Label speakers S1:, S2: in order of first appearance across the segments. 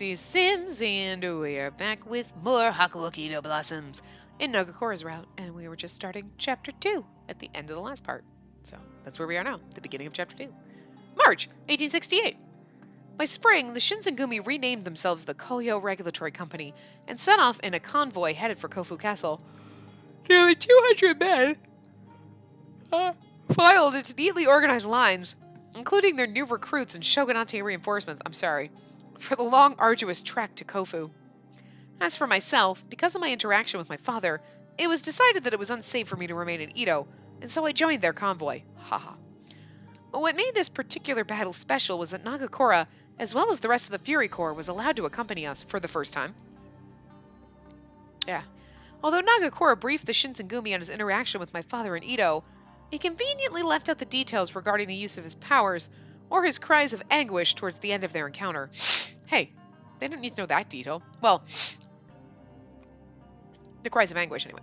S1: Spacey Sims, and we are back with more Hakuoki no Blossoms in Nagakora's route, and we were just starting Chapter 2 at the end of the last part. So that's where we are now, the beginning of Chapter 2. March 1868. By spring, the Shinsengumi renamed themselves the Koyo Regulatory Company and set off in a convoy headed for Kofu Castle. Nearly 200 men filed into neatly organized lines, including their new recruits and shogunate reinforcements. For the long, arduous trek to Kofu. As for myself, because of my interaction with my father, it was decided that it was unsafe for me to remain in Edo, and so I joined their convoy. Haha. What made this particular battle special was that Nagakora, as well as the rest of the Fury Corps, was allowed to accompany us for the first time. Yeah. Although Nagakora briefed the Shinsengumi on his interaction with my father in Edo, he conveniently left out the details regarding the use of his powers or his cries of anguish towards the end of their encounter. Hey, they didn't need to know that detail. Well, the cries of anguish, anyway.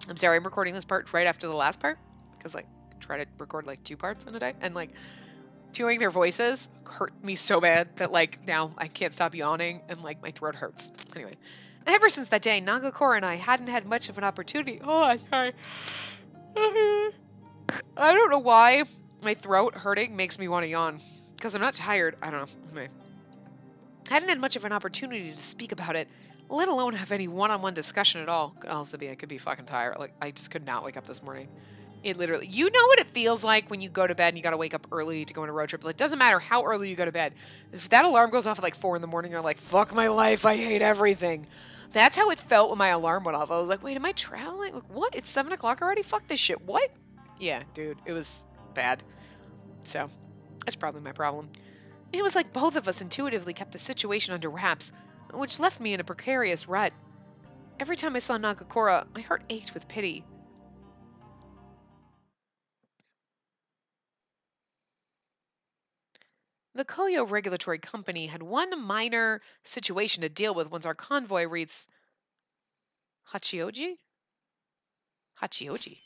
S1: I'm sorry, I'm recording this part right after the last part, because, I try to record, 2 parts in a day, and, doing their voices hurt me so bad that, now I can't stop yawning, and, my throat hurts. Anyway, ever since that day, Nagakora and I hadn't had much of an opportunity. Oh, I'm sorry. I don't know why my throat hurting makes me want to yawn. Because I'm not tired. I don't know. Anyway. I hadn't had much of an opportunity to speak about it, let alone have any one-on-one discussion at all. Could also be I could be fucking tired. I just could not wake up this morning. It literally, you know what it feels like when you go to bed and you gotta wake up early to go on a road trip. It doesn't matter how early you go to bed. If that alarm goes off at 4 in the morning, you're like, fuck my life, I hate everything. That's how it felt when my alarm went off. I was like, wait, am I traveling? What? It's 7 o'clock already? Fuck this shit. What? Yeah, dude, it was bad. So, that's probably my problem. It was like both of us intuitively kept the situation under wraps, which left me in a precarious rut. Every time I saw Nagakora, my heart ached with pity. The Koyo Regulatory Company had one minor situation to deal with once our convoy reached Hachioji? Hachioji!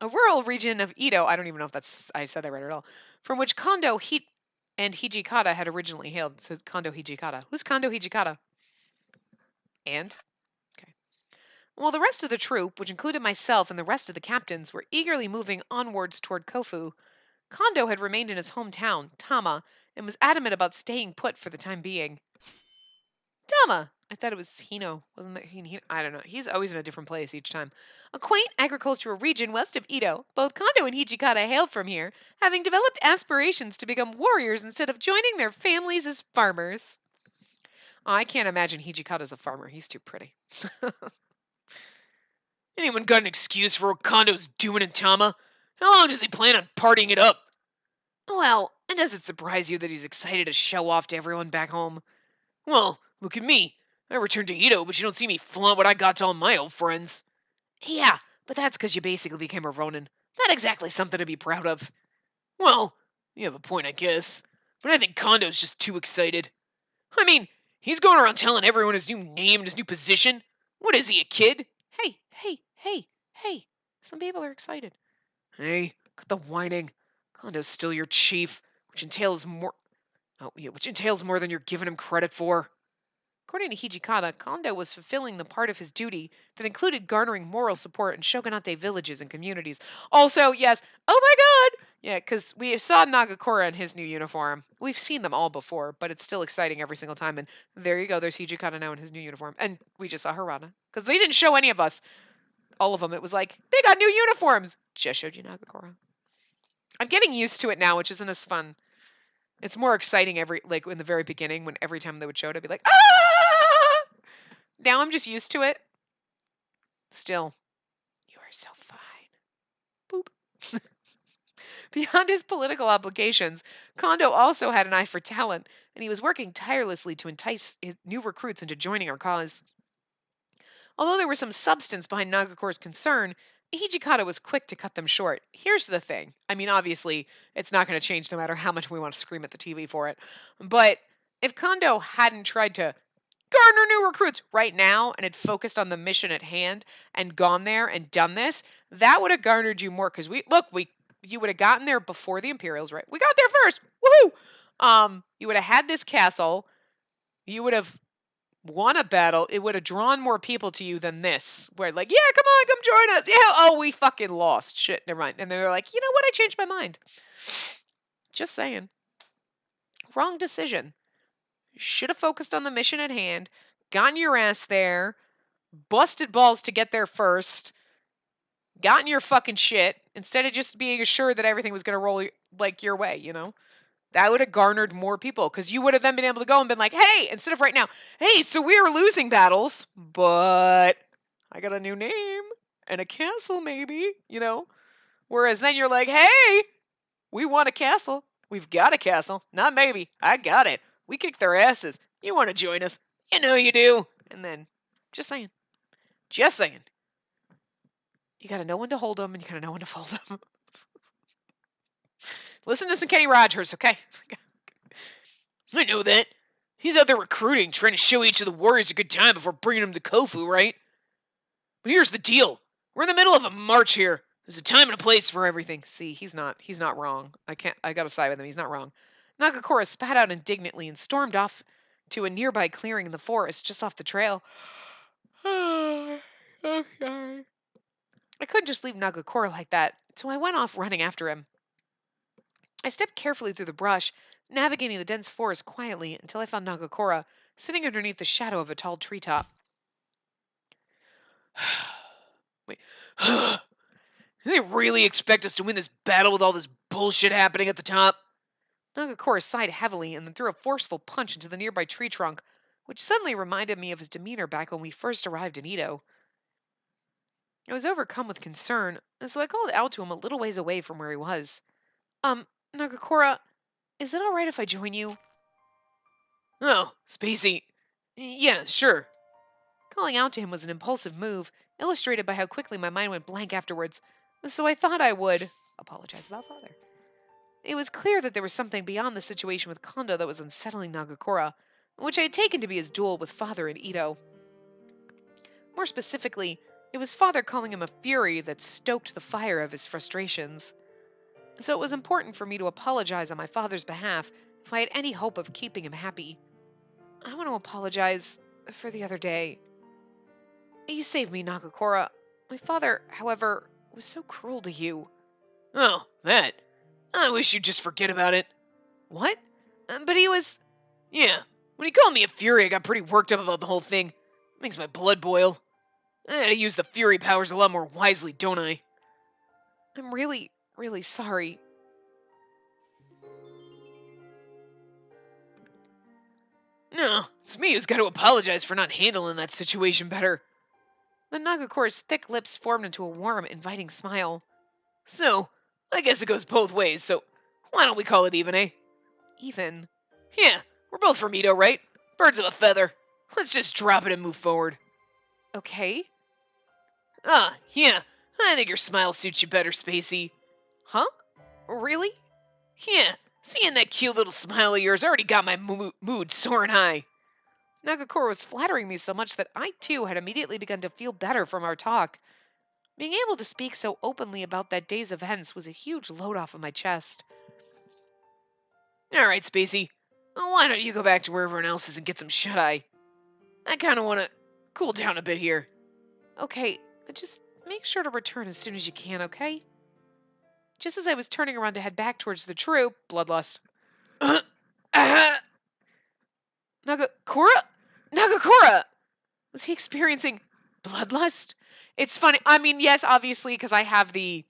S1: A rural region of Edo, I don't even know if I said that right at all, from which Kondo and Hijikata had originally hailed. It says Kondo Hijikata. Who's Kondo Hijikata? And? Okay. While the rest of the troop, which included myself and the rest of the captains, were eagerly moving onwards toward Kofu, Kondo had remained in his hometown, Tama, and was adamant about staying put for the time being. Tama! I thought it was Hino. Wasn't that Hino? I don't know. He's always in a different place each time. A quaint agricultural region west of Edo, both Kondo and Hijikata hailed from here, having developed aspirations to become warriors instead of joining their families as farmers. Oh, I can't imagine Hijikata's a farmer. He's too pretty. Anyone got an excuse for what Kondo's doing in Tama? How long does he plan on partying it up? Well, and does it surprise you that he's excited to show off to everyone back home? Well, look at me. I returned to Edo, but you don't see me flaunt what I got to all my old friends. Yeah, but that's because you basically became a Ronin. Not exactly something to be proud of. Well, you have a point, I guess. But I think Kondo's just too excited. I mean, he's going around telling everyone his new name and his new position. What is he, a kid? Hey. Some people are excited. Hey, cut the whining. Kondo's still your chief, which entails more than you're giving him credit for. According to Hijikata, Kondo was fulfilling the part of his duty that included garnering moral support in shogunate villages and communities. Also, yes, oh my god! Yeah, because we saw Nagakora in his new uniform. We've seen them all before, but it's still exciting every single time. And there you go, there's Hijikata now in his new uniform. And we just saw Harada. Because they didn't show any of us. All of them. It was like, they got new uniforms! Just showed you Nagakora. I'm getting used to it now, which isn't as fun. It's more exciting in the very beginning when every time they would show it, I'd be like, ah! Now I'm just used to it. Still, you are so fine. Boop. Beyond his political obligations, Kondo also had an eye for talent, and he was working tirelessly to entice his new recruits into joining our cause. Although there was some substance behind Nagakora's concern, Hijikata was quick to cut them short. Here's the thing. I mean, obviously, it's not going to change no matter how much we want to scream at the TV for it. But if Kondo hadn't tried to garner new recruits right now and had focused on the mission at hand and gone there and done this, that would have garnered you more. Because you would have gotten there before the Imperials, right? We got there first. Woohoo! You would have had this castle. You would have won a battle. It would have drawn more people to you than this. Where like, yeah, come on, come join us. Yeah, oh, we fucking lost. Shit, never mind. And they're like, you know what? I changed my mind. Just saying. Wrong decision. Should have focused on the mission at hand, gotten your ass there, busted balls to get there first, gotten your fucking shit, instead of just being assured that everything was going to roll like your way, you know? That would have garnered more people because you would have then been able to go and been like, hey, instead of right now, hey, so we were losing battles, but I got a new name and a castle, maybe, you know? Whereas then you're like, hey, we want a castle. We've got a castle. Not maybe. I got it. We kicked their asses. You want to join us? You know you do. And then, just saying. Just saying. You got to know when to hold them and you got to know when to fold them. Listen to some Kenny Rogers, okay? I know that. He's out there recruiting, trying to show each of the warriors a good time before bringing them to Kofu, right? But here's the deal. We're in the middle of a march here. There's a time and a place for everything. See, he's not wrong. I gotta side with him. He's not wrong. Nagakura spat out indignantly and stormed off to a nearby clearing in the forest just off the trail. Oh, sorry. I couldn't just leave Nagakura like that, so I went off running after him. I stepped carefully through the brush, navigating the dense forest quietly until I found Nagakura sitting underneath the shadow of a tall treetop. Wait. Do they really expect us to win this battle with all this bullshit happening at the top? Nagakura sighed heavily and then threw a forceful punch into the nearby tree trunk, which suddenly reminded me of his demeanor back when we first arrived in Edo. I was overcome with concern, and so I called out to him a little ways away from where he was. Nagakura, is it alright if I join you? Oh, Spacey. Yeah, sure. Calling out to him was an impulsive move, illustrated by how quickly my mind went blank afterwards, so I thought I would apologize about father. It was clear that there was something beyond the situation with Kondo that was unsettling Nagakura, which I had taken to be his duel with father in Edo. More specifically, it was father calling him a fury that stoked the fire of his frustrations. So it was important for me to apologize on my father's behalf if I had any hope of keeping him happy. I want to apologize for the other day. You saved me, Nagakura. My father, however, was so cruel to you. Oh, that. I wish you'd just forget about it. What? But he was... Yeah, when he called me a fury, I got pretty worked up about the whole thing. It makes my blood boil. I gotta use the fury powers a lot more wisely, don't I? I'm really, really sorry. No, it's me who's got to apologize for not handling that situation better. Then Nagakura's thick lips formed into a warm, inviting smile. So, I guess it goes both ways, so why don't we call it even, eh? Even? Yeah, we're both from Edo, right? Birds of a feather. Let's just drop it and move forward. Okay. Yeah, I think your smile suits you better, Spacey. Huh? Really? Yeah, seeing that cute little smile of yours already got my mood soaring high. Nagakura was flattering me so much that I too had immediately begun to feel better from our talk. Being able to speak so openly about that day's events was a huge load off of my chest. Alright, Spacey. Why don't you go back to where everyone else is and get some shut-eye? I kinda wanna cool down a bit here. Okay, just make sure to return as soon as you can, okay? Just as I was turning around to head back towards the troop, Bloodlust. Nagakura? Nagakura! Was he experiencing bloodlust? It's funny. I mean, yes, obviously, because I have the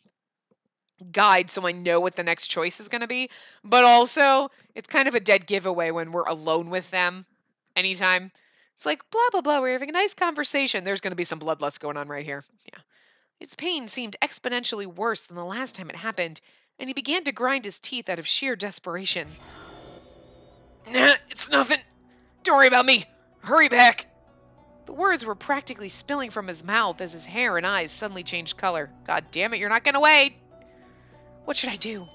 S1: guide, so I know what the next choice is going to be. But also, it's kind of a dead giveaway when we're alone with them anytime. It's like, blah, blah, blah, we're having a nice conversation. There's going to be some bloodlust going on right here. Yeah. His pain seemed exponentially worse than the last time it happened, and he began to grind his teeth out of sheer desperation. Nah, it's nothing. Don't worry about me. Hurry back. The words were practically spilling from his mouth as his hair and eyes suddenly changed color. God damn it, you're not gonna wait. What should I do?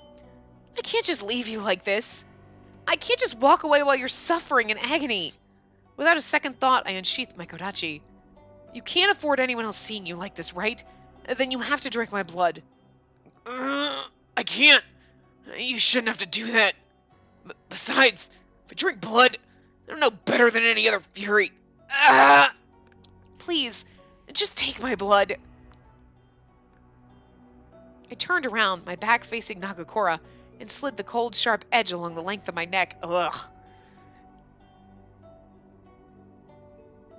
S1: I can't just leave you like this. I can't just walk away while you're suffering in agony. Without a second thought, I unsheathed my kodachi. You can't afford anyone else seeing you like this, right? Then you have to drink my blood. I can't. You shouldn't have to do that. Besides, if I drink blood, I'm no better than any other Fury. Ah! Please, just take my blood. I turned around, my back facing Nagakura, and slid the cold, sharp edge along the length of my neck. Ugh.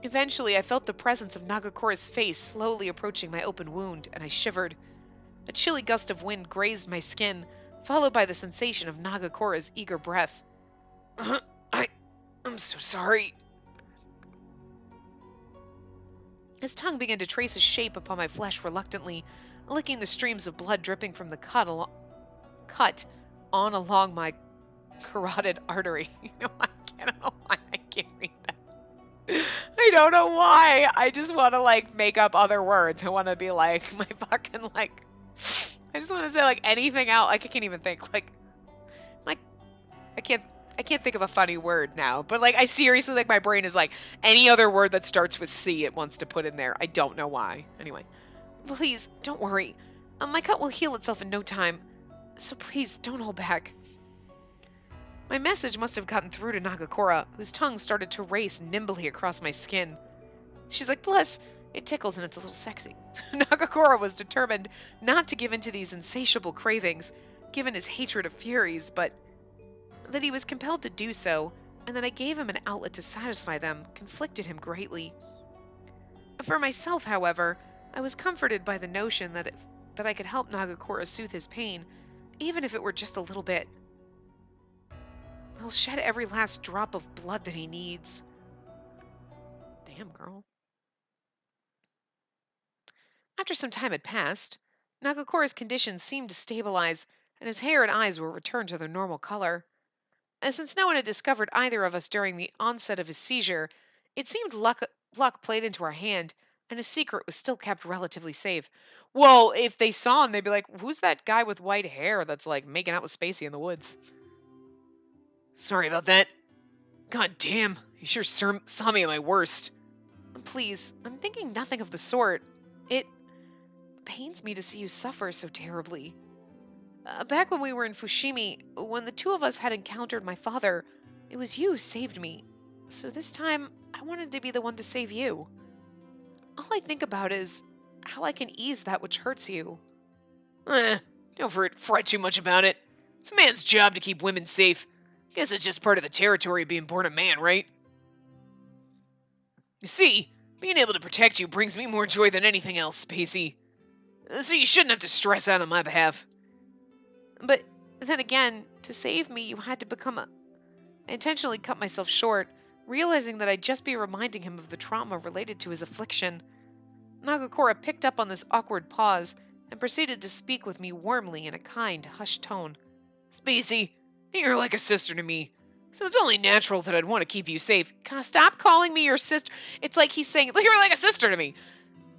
S1: Eventually, I felt the presence of Nagakura's face slowly approaching my open wound, and I shivered. A chilly gust of wind grazed my skin, followed by the sensation of Nagakura's eager breath. I, I'm so sorry. His tongue began to trace a shape upon my flesh reluctantly, licking the streams of blood dripping from the cut on along my carotid artery. I don't know why I can't read that. I don't know why. I just want to make up other words. I want to be like my fucking I just want to say anything else. I can't even think like I can't think of a funny word now. But I seriously my brain is any other word that starts with C it wants to put in there. I don't know why. Anyway, please don't worry. My cut will heal itself in no time. So please don't hold back. My message must have gotten through to Nagakura, whose tongue started to race nimbly across my skin. She's like, bless, it tickles and it's a little sexy. Nagakura was determined not to give in to these insatiable cravings, given his hatred of Furies, but that he was compelled to do so, and that I gave him an outlet to satisfy them, conflicted him greatly. For myself, however, I was comforted by the notion that I could help Nagakura soothe his pain, even if it were just a little bit. He'll shed every last drop of blood that he needs. Damn, girl. After some time had passed, Nagakura's condition seemed to stabilize, and his hair and eyes were returned to their normal color. And since no one had discovered either of us during the onset of his seizure, it seemed luck played into our hand, and his secret was still kept relatively safe. Well, if they saw him, they'd be like, who's that guy with white hair that's making out with Spacey in the woods? Sorry about that. God damn, you sure saw me at my worst. Please, I'm thinking nothing of the sort. It pains me to see you suffer so terribly. Back when we were in Fushimi, when the two of us had encountered my father, it was you who saved me. So this time, I wanted to be the one to save you. All I think about is how I can ease that which hurts you. Eh, don't fret too much about it. It's a man's job to keep women safe. Guess it's just part of the territory of being born a man, right? You see, being able to protect you brings me more joy than anything else, Spacey. So you shouldn't have to stress out on my behalf. But then again, to save me, you had to become a... I intentionally cut myself short, realizing that I'd just be reminding him of the trauma related to his affliction. Nagakura picked up on this awkward pause and proceeded to speak with me warmly in a kind, hushed tone. Spacey, you're like a sister to me, so it's only natural that I'd want to keep you safe. God, stop calling me your sister. It's like he's saying, you're like a sister to me.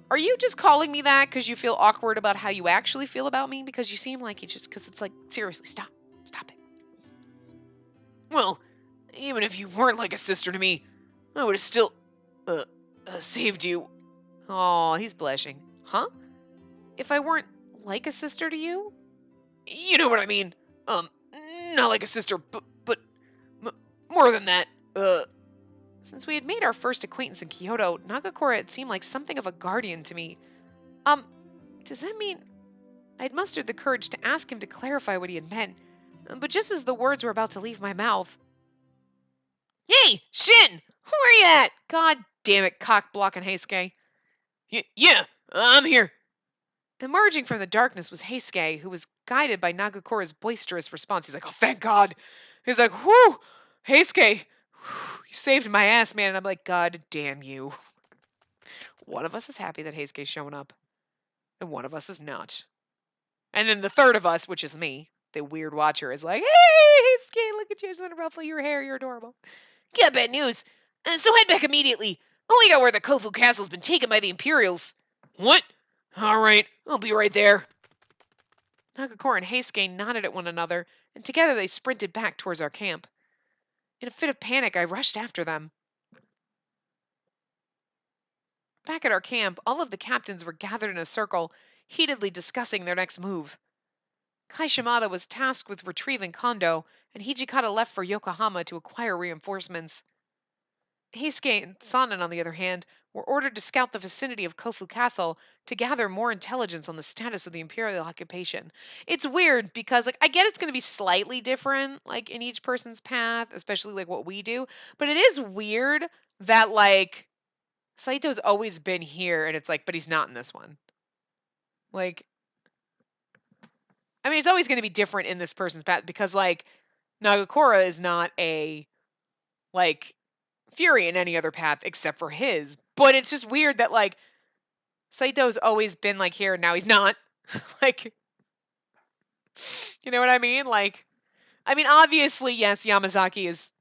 S1: Are you just calling me that because you feel awkward about how you actually feel about me? Because you seem like you just, because it's seriously, stop. Stop it. Well, even if you weren't like a sister to me, I would have still, saved you. Oh, he's blushing. Huh? If I weren't like a sister to you? You know what I mean. Not like a sister, but more than that. Since we had made our first acquaintance in Kyoto, Nagakura had seemed like something of a guardian to me. Does that mean... I'd mustered the courage to ask him to clarify what he had meant, but just as the words were about to leave my mouth... Hey, Shin! Where are you at? God damn it, cock-blocking Heisuke. Yeah, I'm here. Emerging from the darkness was Heisuke, who was guided by Nagakura's boisterous response. He's like, oh, thank God. He's like, whew, Heisuke, you saved my ass, man. And I'm like, God damn you. One of us is happy that Heisuke's showing up, and one of us is not. And then the third of us, which is me, the weird watcher, is like, hey, Heisuke, look at you. I just want to ruffle your hair. You're adorable. Got bad news. So head back immediately. Only got where the Kofu Castle's been taken by the Imperials. What? All right, I'll be right there. Nagakura and Heisuke nodded at one another, and together they sprinted back towards our camp. In a fit of panic, I rushed after them. Back at our camp, all of the captains were gathered in a circle, heatedly discussing their next move. Kai Shimada was tasked with retrieving Kondo, and Hijikata left for Yokohama to acquire reinforcements. Heisuke and Sanan, on the other hand, were ordered to scout the vicinity of Kofu Castle to gather more intelligence on the status of the imperial occupation. It's weird because, like, I get it's going to be slightly different, like, in each person's path, especially, like, what we do, but it is weird that, like, Saito's always been here, and it's like, but he's not in this one. Like, I mean, it's always going to be different in this person's path because, like, Nagakura is not a, like, Fury in any other path except for his. But it's just weird that, like, Saito's always been, like, here and now he's not. Like, you know what I mean? Like, I mean, obviously, yes, Yamazaki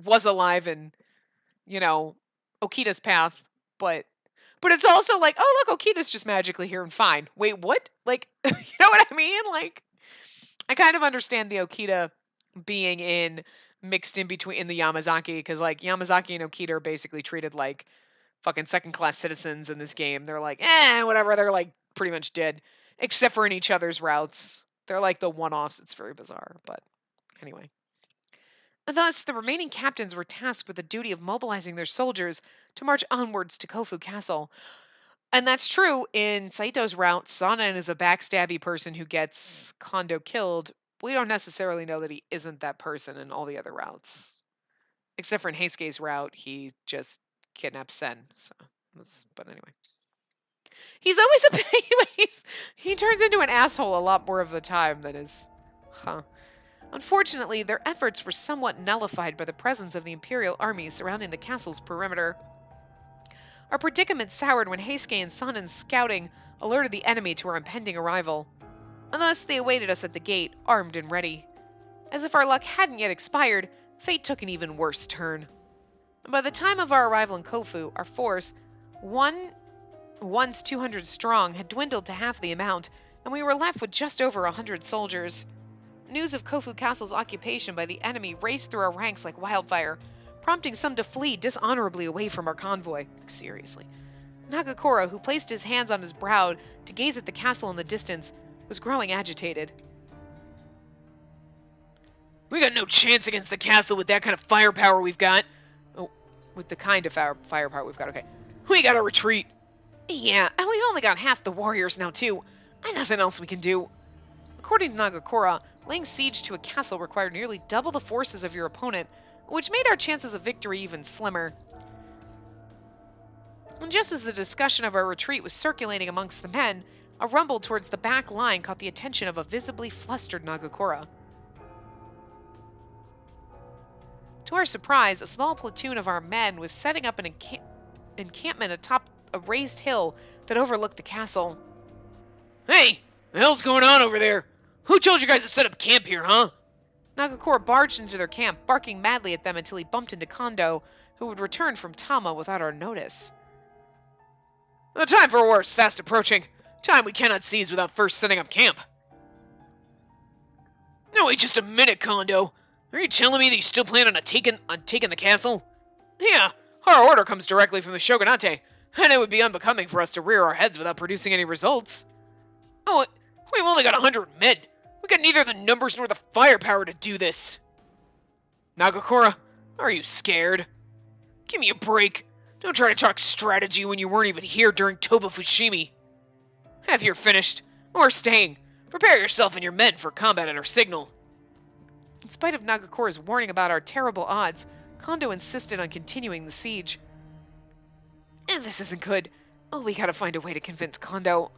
S1: was alive in, you know, Okita's path, but it's also like, oh, look, Okita's just magically here and fine. Wait, what? Like, you know what I mean? Like, I kind of understand the Okita being mixed in between in the Yamazaki, because, like, Yamazaki and Okita are basically treated like fucking second-class citizens in this game. They're like, whatever. They're, like, pretty much dead, except for in each other's routes. They're like the one-offs. It's very bizarre, but anyway. Thus, the remaining captains were tasked with the duty of mobilizing their soldiers to march onwards to Kofu Castle. And that's true. In Saito's route, Sanan is a backstabby person who gets Kondo killed. We don't necessarily know that he isn't that person in all the other routes. Except for in Heisuke's route, he just kidnapped Sen. So, but anyway. He's always he turns into an asshole a lot more of the time than is. Unfortunately, their efforts were somewhat nullified by the presence of the Imperial army surrounding the castle's perimeter. Our predicament soured when Heisuke and Sanan's scouting alerted the enemy to our impending arrival. And thus they awaited us at the gate, armed and ready. As if our luck hadn't yet expired, fate took an even worse turn. And by the time of our arrival in Kofu, our force, once 200 strong, had dwindled to half the amount, and we were left with just over 100 soldiers. News of Kofu Castle's occupation by the enemy raced through our ranks like wildfire, prompting some to flee dishonorably away from our convoy. Seriously. Nagakura, who placed his hands on his brow to gaze at the castle in the distance, was growing agitated. We got no chance against the castle with that kind of firepower we've got. Oh, with the kind of firepower we've got, okay. We gotta retreat. Yeah, and we've only got half the warriors now, too. And nothing else we can do. According to Nagakura, laying siege to a castle required nearly double the forces of your opponent, which made our chances of victory even slimmer. And just as the discussion of our retreat was circulating amongst the men, a rumble towards the back line caught the attention of a visibly flustered Nagakura. To our surprise, a small platoon of our men was setting up an encampment atop a raised hill that overlooked the castle. Hey! The hell's going on over there? Who told you guys to set up camp here, huh? Nagakura barged into their camp, barking madly at them until he bumped into Kondo, who would return from Tama without our notice. The time for war is fast approaching. Time we cannot seize without first setting up camp. No, wait just a minute, Kondo. Are you telling me that you still plan on taking the castle? Yeah, our order comes directly from the shogunate, and it would be unbecoming for us to rear our heads without producing any results. Oh, we've only got 100 men. We got neither the numbers nor the firepower to do this. Nagakura, are you scared? Give me a break. Don't try to talk strategy when you weren't even here during Toba Fushimi. Have you finished, or staying. Prepare yourself and your men for combat at our signal. In spite of Nagakura's warning about our terrible odds, Kondo insisted on continuing the siege. This isn't good. Oh, we gotta find a way to convince Kondo.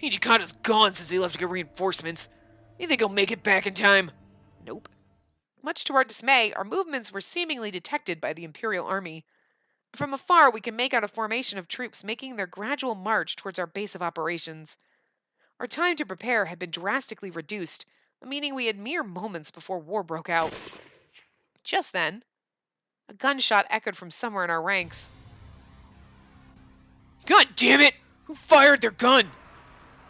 S1: Hijikata's gone since he left to get reinforcements. You think he'll make it back in time? Nope. Much to our dismay, our movements were seemingly detected by the Imperial Army. From afar, we can make out a formation of troops making their gradual march towards our base of operations. Our time to prepare had been drastically reduced, meaning we had mere moments before war broke out. Just then, a gunshot echoed from somewhere in our ranks. God damn it! Who fired their gun?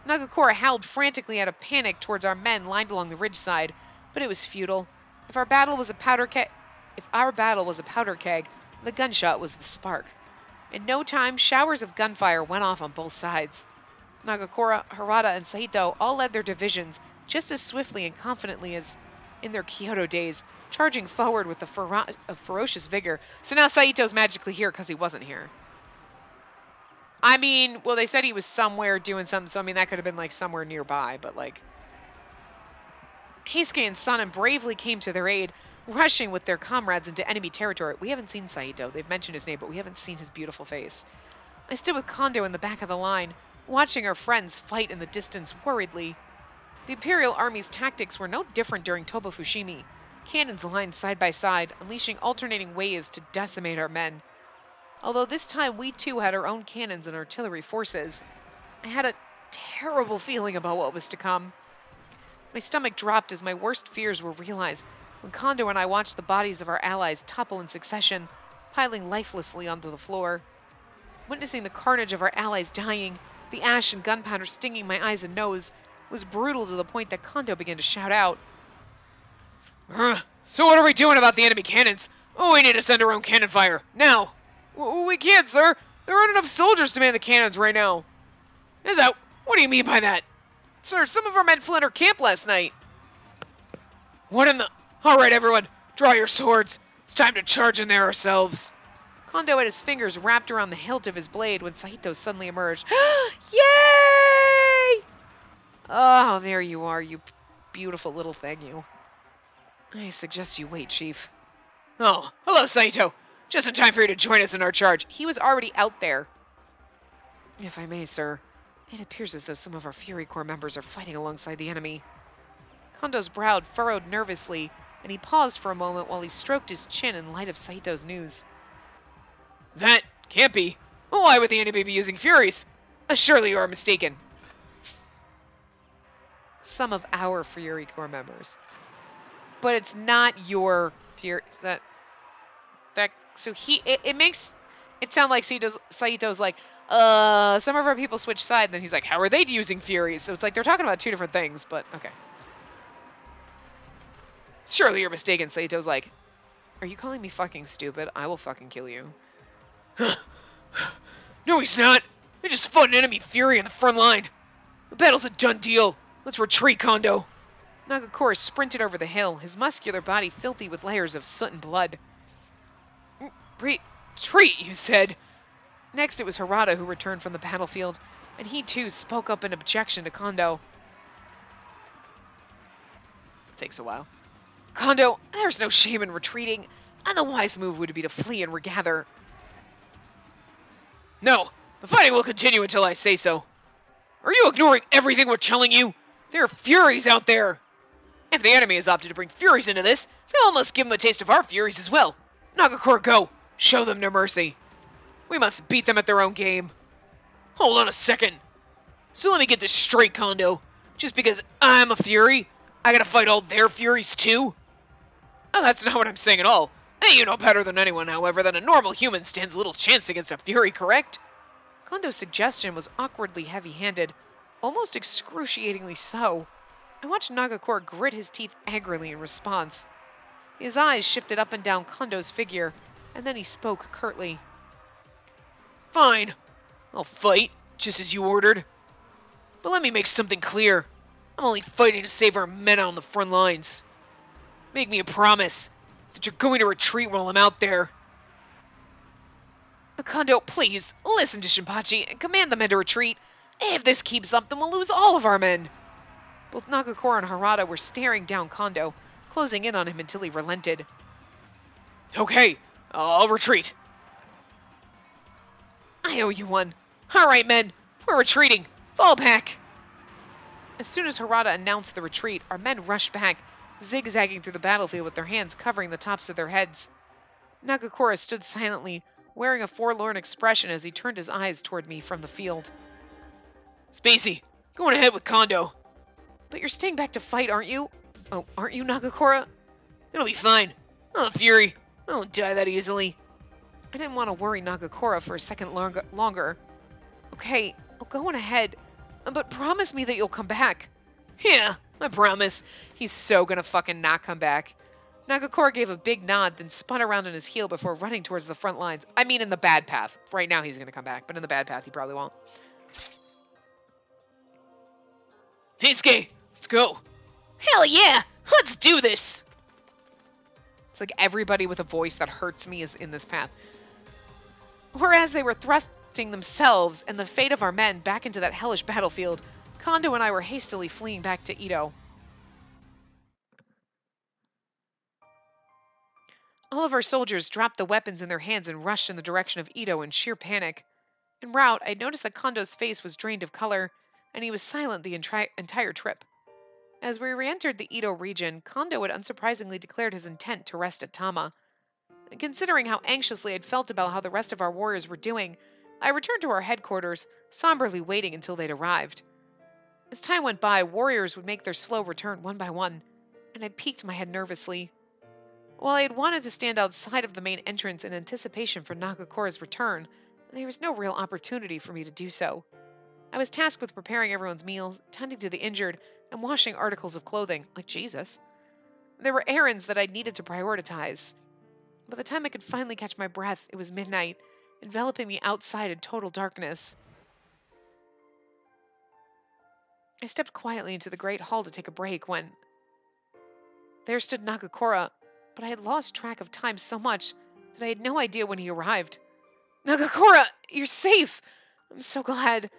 S1: Nagakura howled frantically out of panic towards our men lined along the ridge side, but it was futile. If our battle was a powder keg, the gunshot was the spark. In no time, showers of gunfire went off on both sides. Nagakura, Harada, and Saito all led their divisions just as swiftly and confidently as in their Kyoto days, charging forward with a ferocious vigor. So now Saito's magically here because he wasn't here. I mean, well, they said he was somewhere doing something, so I mean, that could have been like somewhere nearby, but like. Heisuke and Sanan bravely came to their aid, rushing with their comrades into enemy territory. We haven't seen Saito. They've mentioned his name, but we haven't seen his beautiful face. I stood with Kondo in the back of the line, watching our friends fight in the distance worriedly. The Imperial Army's tactics were no different during Toba Fushimi. Cannons lined side by side, unleashing alternating waves to decimate our men. Although this time we too had our own cannons and artillery forces, I had a terrible feeling about what was to come. My stomach dropped as my worst fears were realized when Kondo and I watched the bodies of our allies topple in succession, piling lifelessly onto the floor. Witnessing the carnage of our allies dying, the ash and gunpowder stinging my eyes and nose, was brutal to the point that Kondo began to shout out. So what are we doing about the enemy cannons? Oh, we need to send our own cannon fire. Now! We can't, sir. There aren't enough soldiers to man the cannons right now. Is that? What do you mean by that? Sir, some of our men fled our camp last night. What in the... All right, everyone. Draw your swords. It's time to charge in there ourselves. Kondo had his fingers wrapped around the hilt of his blade when Saito suddenly emerged. Yay! Oh, there you are, you beautiful little thing, you. I suggest you wait, Chief. Oh, hello, Saito. Just in time for you to join us in our charge. He was already out there. If I may, sir, it appears as though some of our Fury Corps members are fighting alongside the enemy. Kondo's brow furrowed nervously, and he paused for a moment while he stroked his chin in light of Saito's news. That can't be. Why would the enemy be using Furies? Surely you are mistaken. Some of our Fury Corps members. But it's not your Fury. So it makes it sound like Saito's like, some of our people switch side, and then he's like, how are they using Furies? So it's like they're talking about two different things, but okay. Surely you're mistaken, Saito's like, are you calling me fucking stupid? I will fucking kill you. No, he's not. I just fought an enemy Fury in the front line. The battle's a done deal. Let's retreat, Kondo. Nagakura sprinted over the hill, his muscular body filthy with layers of soot and blood. Retreat, you said. Next, it was Harada who returned from the battlefield, and he too spoke up in objection to Kondo. Takes a while. Kondo, there's no shame in retreating, and the wise move would be to flee and regather. No, the fighting will continue until I say so. Are you ignoring everything we're telling you? There are Furies out there. If the enemy has opted to bring Furies into this, then all must give them a taste of our Furies as well. Nagakura, go. Show them no mercy. We must beat them at their own game. Hold on a second. So let me get this straight, Kondo. Just because I'm a Fury, I gotta fight all their Furies too? Oh, that's not what I'm saying at all. Hey, you know better than anyone, however, that a normal human stands little chance against a Fury, correct? Kondo's suggestion was awkwardly heavy-handed, almost excruciatingly so. I watched Nagakura grit his teeth angrily in response. His eyes shifted up and down Kondo's figure, and then he spoke curtly. Fine. I'll fight, just as you ordered. But let me make something clear. I'm only fighting to save our men on the front lines. Make me a promise that you're going to retreat while I'm out there. Kondo, please, listen to Shinpachi and command the men to retreat. If this keeps up, then we'll lose all of our men. Both Nagakura and Harada were staring down Kondo, closing in on him until he relented. Okay, I'll retreat. I owe you one. All right, men, we're retreating. Fall back. As soon as Harada announced the retreat, our men rushed back, zigzagging through the battlefield with their hands covering the tops of their heads. Nagakura stood silently, wearing a forlorn expression as he turned his eyes toward me from the field. Spacey, going ahead with Kondo. But you're staying back to fight, aren't you? Oh, aren't you, Nagakura? It'll be fine. I'm a Fury. I don't die that easily. I didn't want to worry Nagakura for a second longer. Okay, I'll go on ahead, but promise me that you'll come back. Yeah, I promise. He's so gonna fucking not come back. Nagakura gave a big nod, then spun around on his heel before running towards the front lines. I mean, in the bad path. Right now he's gonna come back, but in the bad path he probably won't. Peisuke, let's go. Hell yeah! Let's do this! It's like everybody with a voice that hurts me is in this path. Whereas they were thrusting themselves and the fate of our men back into that hellish battlefield, Kondo and I were hastily fleeing back to Ito. All of our soldiers dropped the weapons in their hands and rushed in the direction of Ito in sheer panic. En route, I noticed that Kondo's face was drained of color, and he was silent the entire trip. As we re-entered the Ito region, Kondo had unsurprisingly declared his intent to rest at Tama. Considering how anxiously I'd felt about how the rest of our warriors were doing, I returned to our headquarters, somberly waiting until they'd arrived. As time went by, warriors would make their slow return one by one, and I peeked my head nervously. While I had wanted to stand outside of the main entrance in anticipation for Nagakura's return, there was no real opportunity for me to do so. I was tasked with preparing everyone's meals, tending to the injured, and washing articles of clothing, like Jesus. There were errands that I needed to prioritize. By the time I could finally catch my breath, it was midnight, enveloping me outside in total darkness. I stepped quietly into the great hall to take a break when there stood Nagakura, but I had lost track of time so much that I had no idea when he arrived. Nagakura, you're safe! I'm so glad.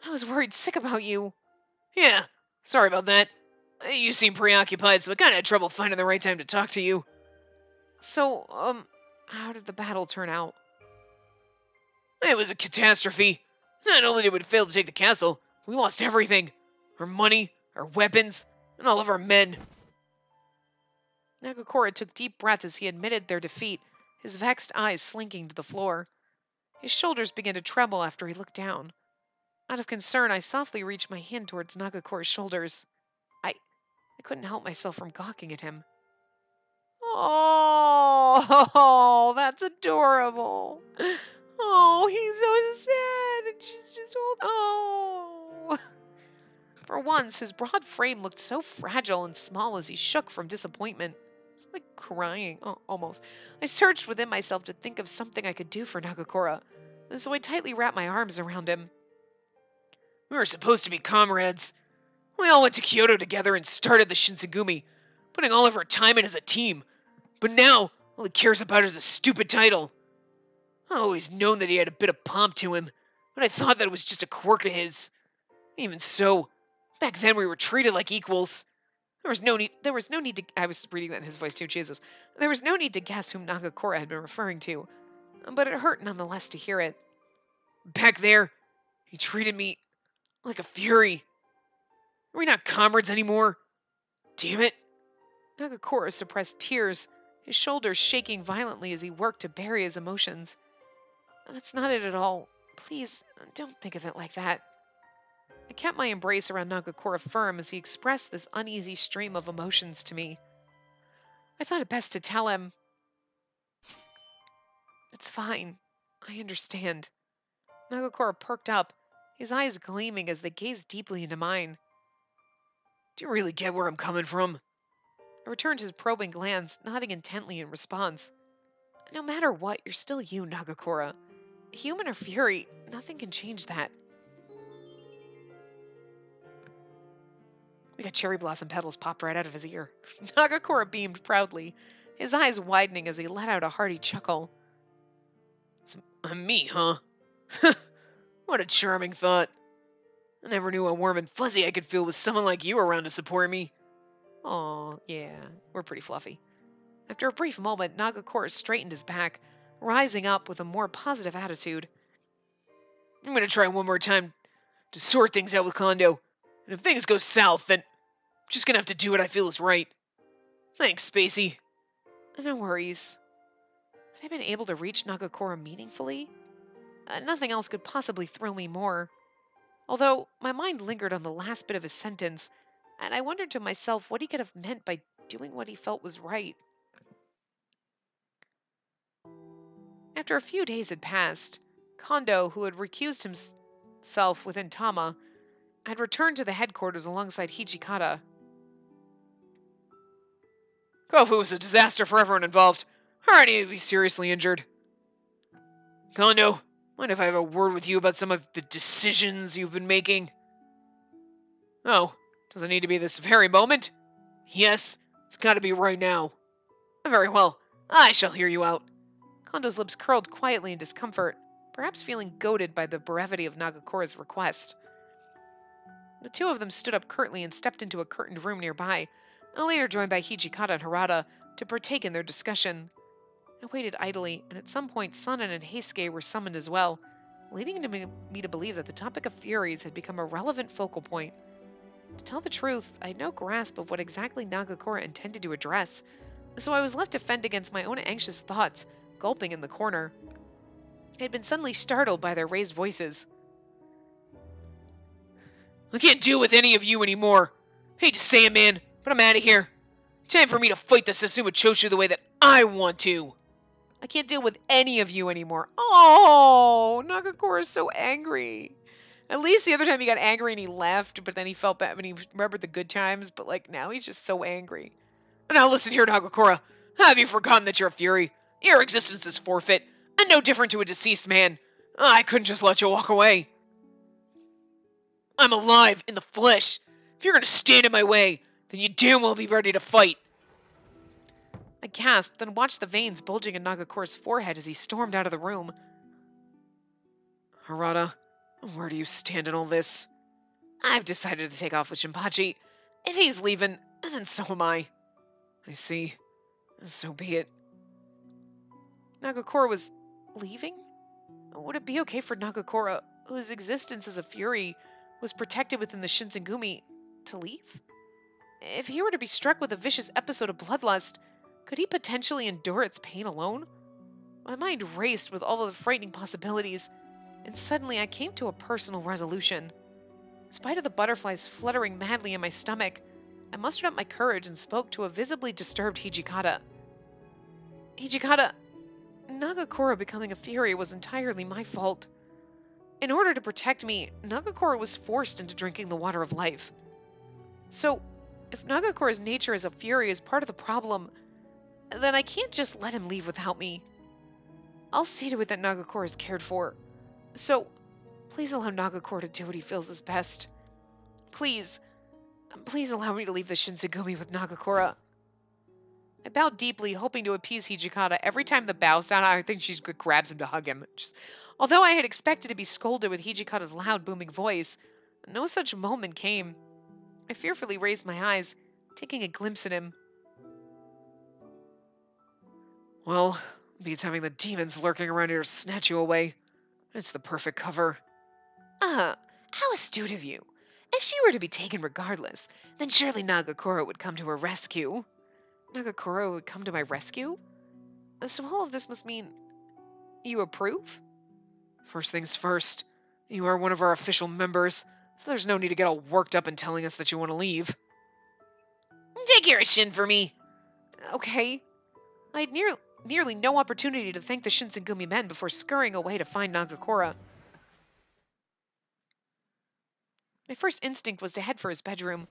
S1: I was worried sick about you. Yeah, sorry about that. You seem preoccupied, so I kinda had trouble finding the right time to talk to you. So, how did the battle turn out? It was a catastrophe. Not only did we fail to take the castle, we lost everything. Our money, our weapons, and all of our men. Nagakura took deep breaths as he admitted their defeat, his vexed eyes slinking to the floor. His shoulders began to tremble after he looked down. Out of concern, I softly reached my hand towards Nagakura's shoulders. I couldn't help myself from gawking at him. Oh, that's adorable. Oh, he's so sad, and she's just old. Oh. For once, his broad frame looked so fragile and small as he shook from disappointment. It's like crying, almost. I searched within myself to think of something I could do for Nagakura, and so I tightly wrapped my arms around him. We were supposed to be comrades. We all went to Kyoto together and started the Shinsengumi, putting all of our time in as a team. But now, all he cares about is a stupid title. I always known that he had a bit of pomp to him, but I thought that it was just a quirk of his. Even so, back then we were treated like equals. There was no need to, I was reading that in his voice too, Jesus. There was no need to guess whom Nagakura had been referring to, but it hurt nonetheless to hear it. Back there, he treated me like a fury. Are we not comrades anymore? Damn it. Nagakura suppressed tears, his shoulders shaking violently as he worked to bury his emotions. That's not it at all. Please, don't think of it like that. I kept my embrace around Nagakura firm as he expressed this uneasy stream of emotions to me. I thought it best to tell him, it's fine. I understand. Nagakura perked up, his eyes gleaming as they gazed deeply into mine. Do you really get where I'm coming from? I returned his probing glance, nodding intently in response. No matter what, you're still you, Nagakura. Human or fury, nothing can change that. We got cherry blossom petals popped right out of his ear. Nagakura beamed proudly, his eyes widening as he let out a hearty chuckle. It's me, huh? What a charming thought. I never knew how warm and fuzzy I could feel with someone like you around to support me. Aw, yeah, we're pretty fluffy. After a brief moment, Nagakura straightened his back, rising up with a more positive attitude. I'm gonna try one more time to sort things out with Kondo, and if things go south, then I'm just gonna have to do what I feel is right. Thanks, Spacey. No worries. Had I been able to reach Nagakura meaningfully? Nothing else could possibly thrill me more. Although my mind lingered on the last bit of his sentence, and I wondered to myself what he could have meant by doing what he felt was right. After a few days had passed, Kondo, who had recused himself within Tama, had returned to the headquarters alongside Hijikata. Kofu was a disaster for everyone involved. Are any of you seriously injured? Kondo, mind if I have a word with you about some of the decisions you've been making? Oh, Does it need to be this very moment? Yes, it's gotta be right now. Very well, I shall hear you out. Kondo's lips curled quietly in discomfort, perhaps feeling goaded by the brevity of Nagakura's request. The two of them stood up curtly and stepped into a curtained room nearby, later joined by Hijikata and Harada to partake in their discussion. I waited idly, and at some point Sanan and Heisuke were summoned as well, leading me to believe that the topic of Furies had become a relevant focal point. To tell the truth, I had no grasp of what exactly Nagakura intended to address, so I was left to fend against my own anxious thoughts, gulping in the corner. I had been suddenly startled by their raised voices. I can't deal with any of you anymore. Hate to say it, man, but I'm out of here. Time for me to fight the Satsuma Choshu the way that I want to. I can't deal with any of you anymore. Oh, Nagakura is so angry. At least the other time he got angry and he left, but then he felt bad when he remembered the good times, but like now he's just so angry. Now listen here, Nagakura. Have you forgotten that you're a Fury? Your existence is forfeit, and no different to a deceased man. I couldn't just let you walk away. I'm alive, in the flesh. If you're gonna stand in my way, then you damn well be ready to fight. I gasped, then watched the veins bulging in Nagakura's forehead as he stormed out of the room. Harada, where do you stand in all this? I've decided to take off with Shinpachi. If he's leaving, then so am I. I see. So be it. Nagakura was leaving? Would it be okay for Nagakura, whose existence as a Fury was protected within the Shinsengumi, to leave? If he were to be struck with a vicious episode of bloodlust, could he potentially endure its pain alone? My mind raced with all of the frightening possibilities, and suddenly I came to a personal resolution. In spite of the butterflies fluttering madly in my stomach, I mustered up my courage and spoke to a visibly disturbed Hijikata. Hijikata, Nagakura becoming a Fury was entirely my fault. In order to protect me, Nagakura was forced into drinking the water of life. So, if Nagakura's nature as a Fury is part of the problem, then I can't just let him leave without me. I'll see to it that Nagakura is cared for. So, please allow Nagakura to do what he feels is best. Please, please allow me to leave the Shinsengumi with Nagakura. I bowed deeply, hoping to appease Hijikata. Every time the bow sounded, I think she grabs him to hug him. Although I had expected to be scolded with Hijikata's loud, booming voice, no such moment came. I fearfully raised my eyes, taking a glimpse at him. Well, beats having the demons lurking around here to snatch you away. It's the perfect cover. How astute of you. If she were to be taken regardless, then surely Nagakura would come to her rescue. Nagakura would come to my rescue? So all of this must mean you approve? First things first, you are one of our official members, so there's no need to get all worked up and telling us that you want to leave. Take care of Shin for me. Okay. I had nearly no opportunity to thank the Shinsengumi men before scurrying away to find Nagakura. My first instinct was to head for his bedroom.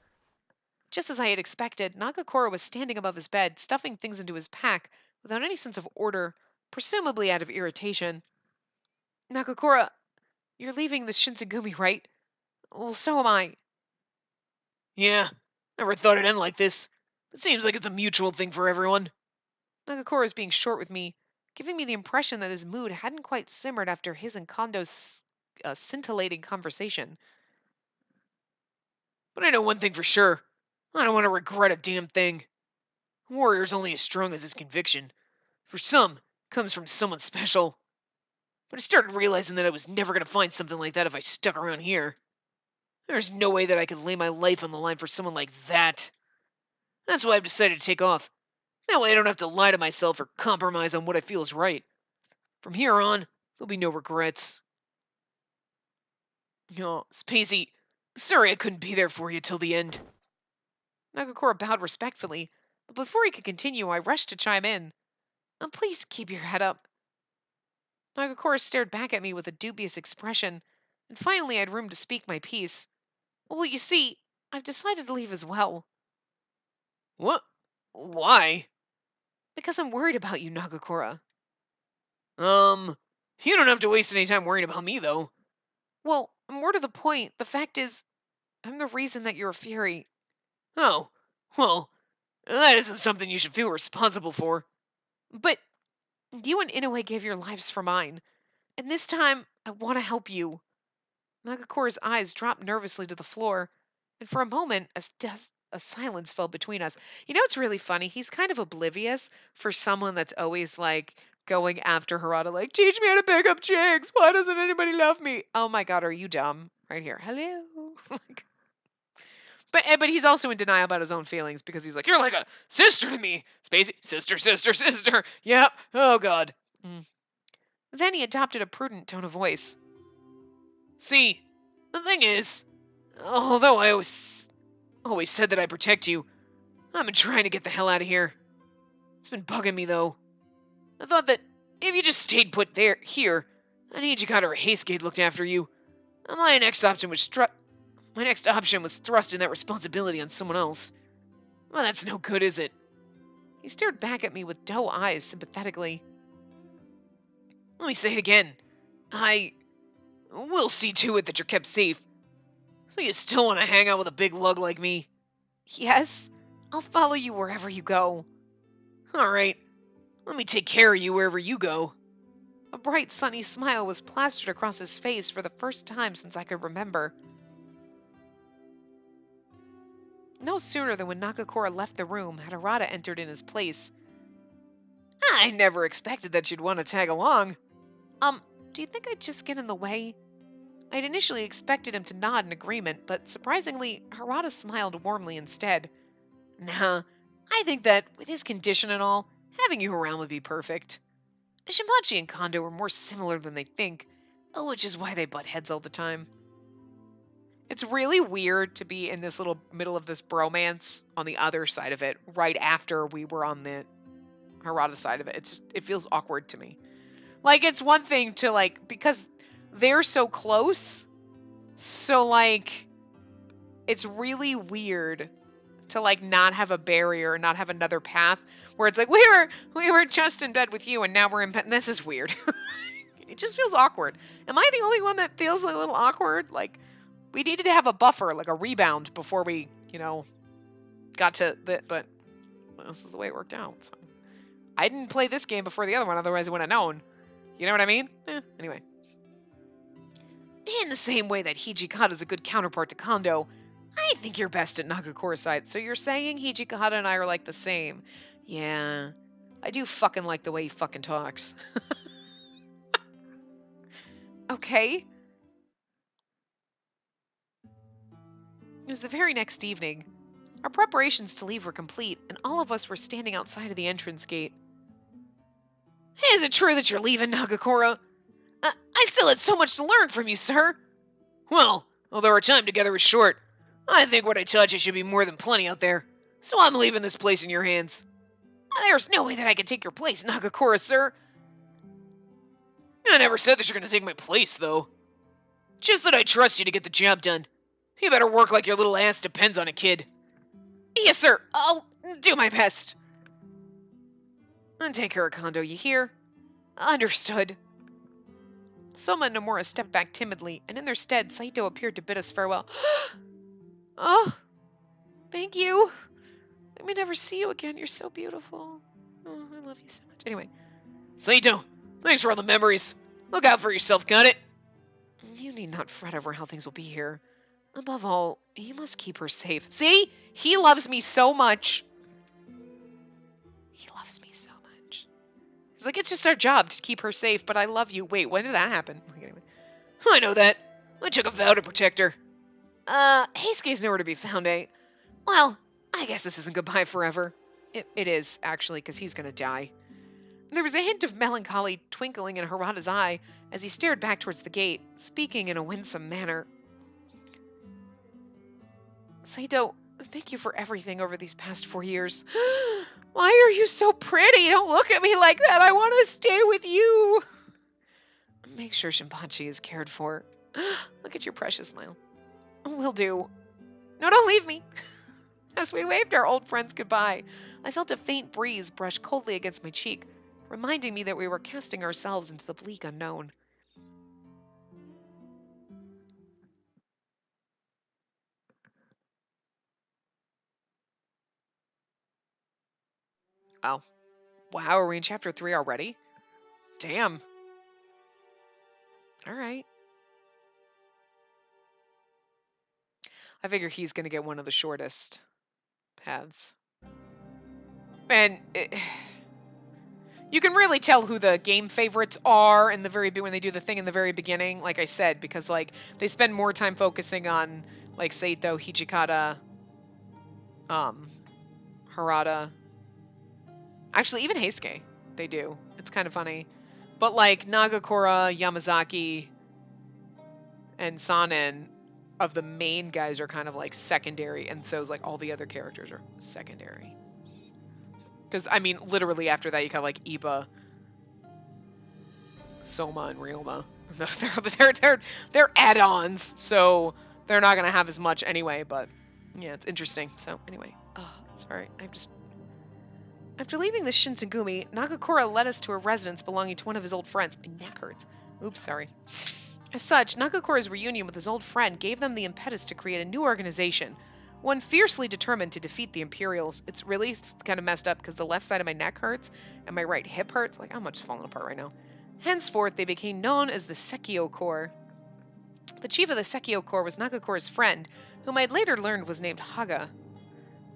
S1: Just as I had expected, Nagakura was standing above his bed, stuffing things into his pack without any sense of order, presumably out of irritation. Nagakura, you're leaving the Shinsengumi, right? Well, so am I. Yeah, never thought it'd end like this. It seems like it's a mutual thing for everyone. Nagakura is being short with me, giving me the impression that his mood hadn't quite simmered after his and Kondo's scintillating conversation. But I know one thing for sure. I don't want to regret a damn thing. A warrior's only as strong as his conviction. For some, it comes from someone special. But I started realizing that I was never going to find something like that if I stuck around here. There's no way that I could lay my life on the line for someone like that. That's why I've decided to take off. That way I don't have to lie to myself or compromise on what I feel is right. From here on, there'll be no regrets. Oh, Spacey, sorry I couldn't be there for you till the end. Nagakura bowed respectfully, but before he could continue, I rushed to chime in. Please keep your head up. Nagakura stared back at me with a dubious expression, and finally I had room to speak my piece. Well, you see, I've decided to leave as well. What? Why? Because I'm worried about you, Nagakura. You don't have to waste any time worrying about me, though. Well, more to the point, the fact is, I'm the reason that you're a Fury. Oh, well, that isn't something you should feel responsible for. But you and Inoue gave your lives for mine, and this time I want to help you. Nagakora's eyes dropped nervously to the floor, and for a moment, a silence fell between us. You know, it's really funny. He's kind of oblivious for someone that's always like going after Harada, like, teach me how to pick up chicks. Why doesn't anybody love me? Oh my God, are you dumb? Right here. Hello. Like, but he's also in denial about his own feelings because he's like, you're like a sister to me. Spacey, sister, sister, sister. Yep. Oh God. Mm. Then he adopted a prudent tone of voice. See, the thing is, although I always said that I'd protect you, I've been trying to get the hell out of here. It's been bugging me though. I thought that if you just stayed put here, and Hijikata or Hasuke looked after you, my next option was thrusting that responsibility on someone else. Well, that's no good, is it? He stared back at me with doe eyes sympathetically. Let me say it again. I will see to it that you're kept safe. So you still want to hang out with a big lug like me? Yes, I'll follow you wherever you go. All right, let me take care of you wherever you go. A bright, sunny smile was plastered across his face for the first time since I could remember. No sooner than when Nakakura left the room had Harada entered in his place. I never expected that you'd want to tag along. Do you think I'd just get in the way? I'd initially expected him to nod in agreement, but surprisingly, Harada smiled warmly instead. Nah, I think that, with his condition and all, having you around would be perfect. Shinpachi and Kondo are more similar than they think, which is why they butt heads all the time. It's really weird to be in this little middle of this bromance on the other side of it, right after we were on the Harada side of it. It feels awkward to me. Like, it's one thing to, like, because they're so close, so, like, it's really weird to, like, not have a barrier, not have another path, where it's like, we were just in bed with you, and now we're in bed. This is weird. It just feels awkward. Am I the only one that feels a little awkward? Like, we needed to have a buffer, like a rebound, before we, got to the, but this is the way it worked out. So. I didn't play this game before the other one, otherwise I wouldn't have known. You know what I mean? Anyway. In the same way that Hijikata is a good counterpart to Kondo, I think you're best at Nagakura's side. So you're saying Hijikata and I are like the same. Yeah, I do fucking like the way he fucking talks. Okay. It was the very next evening. Our preparations to leave were complete, and all of us were standing outside of the entrance gate. Is it true that you're leaving, Nagakura? I still had so much to learn from you, sir. Well, although our time together is short, I think what I taught you should be more than plenty out there. So I'm leaving this place in your hands. There's no way that I can take your place, Nagakura, sir. I never said that you're going to take my place, though. Just that I trust you to get the job done. You better work like your little ass depends on it, kid. Yes, sir. I'll do my best. And take care of Kondo, you hear? Understood. Soma and Nomura stepped back timidly, and in their stead, Saito appeared to bid us farewell. Oh, thank you. I may never see you again. You're so beautiful. Oh, I love you so much. Anyway. Saito, thanks for all the memories. Look out for yourself, got it? You need not fret over how things will be here. Above all, you must keep her safe. See? He loves me so much. He loves me so much. He's like, it's just our job to keep her safe, but I love you. Wait, when did that happen? Anyway. I know that. I took a vow to protect her. Heisuke's nowhere to be found, eh? Well, I guess this isn't goodbye forever. It is, actually, because he's gonna die. There was a hint of melancholy twinkling in Harada's eye as he stared back towards the gate, speaking in a winsome manner. Saito, thank you for everything over these past 4 years. Why are you so pretty? Don't look at me like that. I want to stay with you. Make sure Shinpachi is cared for. Look at your precious smile. Will do. No, don't leave me. As we waved our old friends goodbye, I felt a faint breeze brush coldly against my cheek, reminding me that we were casting ourselves into the bleak unknown. Oh. Wow, are we in chapter 3 already? Damn. Alright. I figure he's gonna get one of the shortest paths. And you can really tell who the game favorites are in the when they do the thing in the very beginning, like I said, because like they spend more time focusing on like Saito, Hijikata, Harada. Actually, even Heisuke, they do. It's kind of funny. But like Nagakura, Yamazaki, and Sanin of the main guys are kind of like secondary, and so is like all the other characters are secondary. Because I mean, literally after that, you have like Iba, Soma, and Ryoma. They're add-ons, so they're not gonna have as much anyway. But yeah, it's interesting. So anyway, sorry, after leaving the Shinsengumi, Nagakura led us to a residence belonging to one of his old friends. My neck hurts. Oops, sorry. As such, Nagakura's reunion with his old friend gave them the impetus to create a new organization, one fiercely determined to defeat the Imperials. It's really kind of messed up because the left side of my neck hurts and my right hip hurts. Like, I'm just falling apart right now. Henceforth, they became known as the Sekio Corps. The chief of the Sekio Corps was Nagakura's friend, whom I'd later learned was named Haga.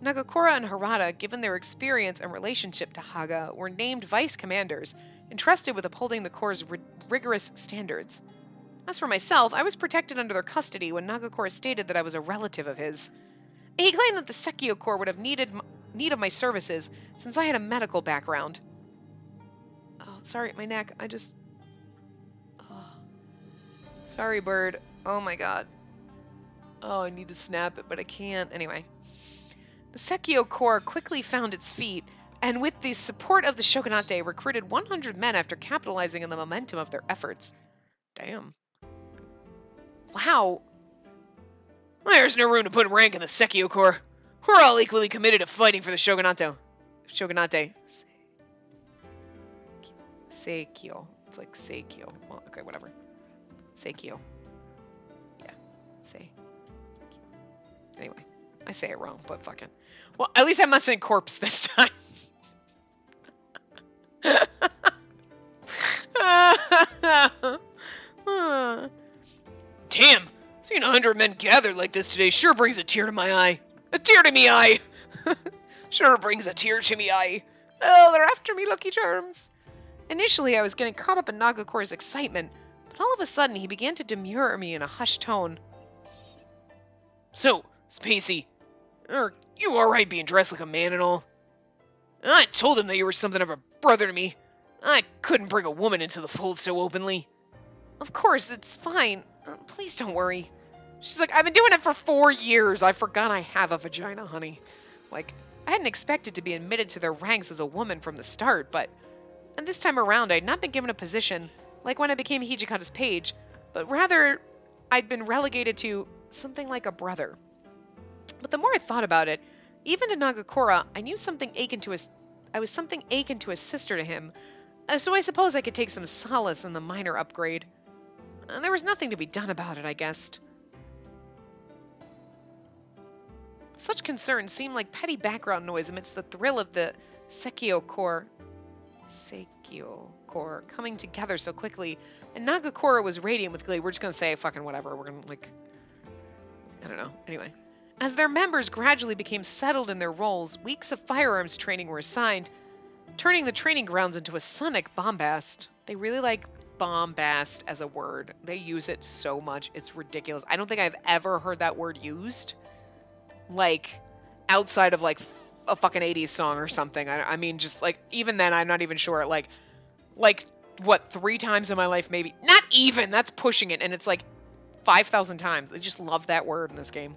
S1: Nagakura and Harada, given their experience and relationship to Haga, were named vice commanders, entrusted with upholding the Corps' rigorous standards. As for myself, I was protected under their custody when Nagakura stated that I was a relative of his. He claimed that the Sekio Corps would have need of my services, since I had a medical background. Oh, sorry, my neck. Oh. Sorry, bird. Oh my god. Oh, I need to snap it, but I can't. Anyway. The Sekio Corps quickly found its feet, and with the support of the Shogunate, recruited 100 men after capitalizing on the momentum of their efforts. Damn. Wow. There's no room to put rank in the Sekio Corps. We're all equally committed to fighting for the Shogunate. Seikyo. It's like Seikyo. Well, okay, whatever. Seikyo. Yeah. Anyway. I say it wrong, but fucking. Well, at least I'm not saying corpse this time. Damn, seeing 100 men gathered like this today sure brings a tear to my eye. A tear to me eye. Sure brings a tear to me eye. Oh, they're after me, Lucky Charms. Initially, I was getting caught up in Nagakura's excitement, but all of a sudden he began to demur me in a hushed tone. So, Spacey, are you alright being dressed like a man and all? I told him that you were something of a brother to me. I couldn't bring a woman into the fold so openly. Of course, it's fine. Please don't worry. She's like, I've been doing it for 4 years. I forgot I have a vagina, honey. Like, I hadn't expected to be admitted to their ranks as a woman from the start, and this time around, I'd not been given a position, like when I became Hijikata's page, but rather, I'd been relegated to something like a brother. But the more I thought about it, even to Nagakura, I was something akin to a sister to him, so I suppose I could take some solace in the minor upgrade. There was nothing to be done about it, I guessed. Such concerns seemed like petty background noise amidst the thrill of the Sekio Corps coming together so quickly, and Nagakura was radiant with glee. We're just gonna say fucking whatever. We're gonna, like, I don't know. Anyway. As their members gradually became settled in their roles, weeks of firearms training were assigned, turning the training grounds into a sonic bombast. They really like bombast as a word. They use it so much. It's ridiculous. I don't think I've ever heard that word used, like, outside of, like, a fucking 80s song or something. I mean, just, like, even then, I'm not even sure. Like, what, 3 times in my life, maybe? Not even! That's pushing it, and it's, like, 5,000 times. I just love that word in this game.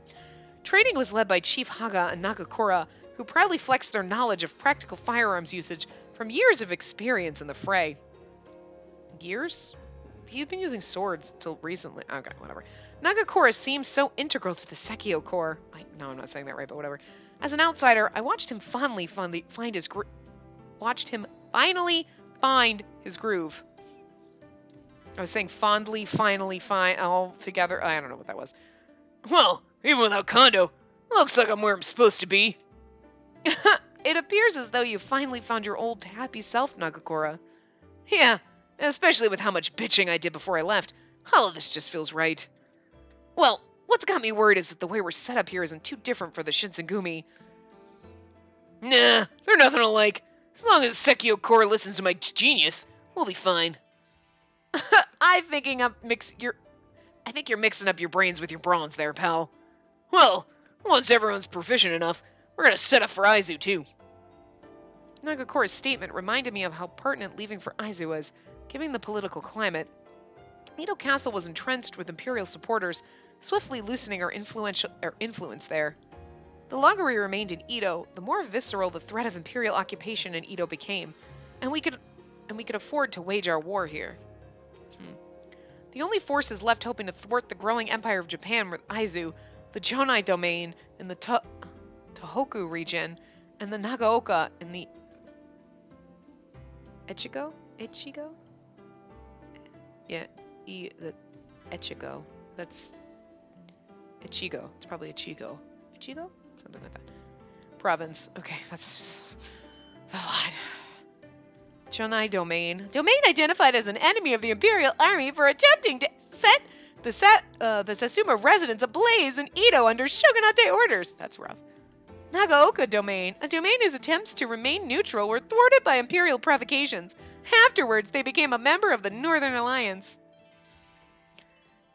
S1: Training was led by Chief Haga and Nagakura, who proudly flexed their knowledge of practical firearms usage from years of experience in the fray. Years? He'd been using swords till recently. Okay, whatever. Nagakura seemed so integral to the Sekio Corps. No, I'm not saying that right, but whatever. As an outsider, I watched him finally find his groove. I was saying fondly, finally, all together. I don't know what that was. Well, even without Kondo, looks like I'm where I'm supposed to be. It appears as though you finally found your old happy self, Nagakura. Yeah, especially with how much bitching I did before I left. All of this just feels right. Well, what's got me worried is that the way we're set up here isn't too different for the Shinsengumi. Nah, they're nothing alike. As long as Sekio Core listens to my genius, we'll be fine. I think you're mixing up your brains with your bronze there, pal. Well, once everyone's proficient enough, we're gonna set up for Aizu too. Nagakura's statement reminded me of how pertinent leaving for Aizu was, given the political climate. Edo Castle was entrenched with Imperial supporters, swiftly loosening our influence there. The longer we remained in Edo, the more visceral the threat of Imperial occupation in Edo became, and we could afford to wage our war here. The only forces left hoping to thwart the growing empire of Japan were Aizu, the Jonai domain in the Tohoku region, and the Nagaoka in the Echigo? Yeah, the Echigo. That's Ichigo. It's probably Ichigo. Ichigo? Something like that. Province. Okay, that's a lot. Jonai domain. Domain identified as an enemy of the Imperial Army for attempting to set the Satsuma residence ablaze in Edo under shogunate orders. That's rough. Nagaoka domain. A domain whose attempts to remain neutral were thwarted by Imperial provocations. Afterwards, they became a member of the Northern Alliance.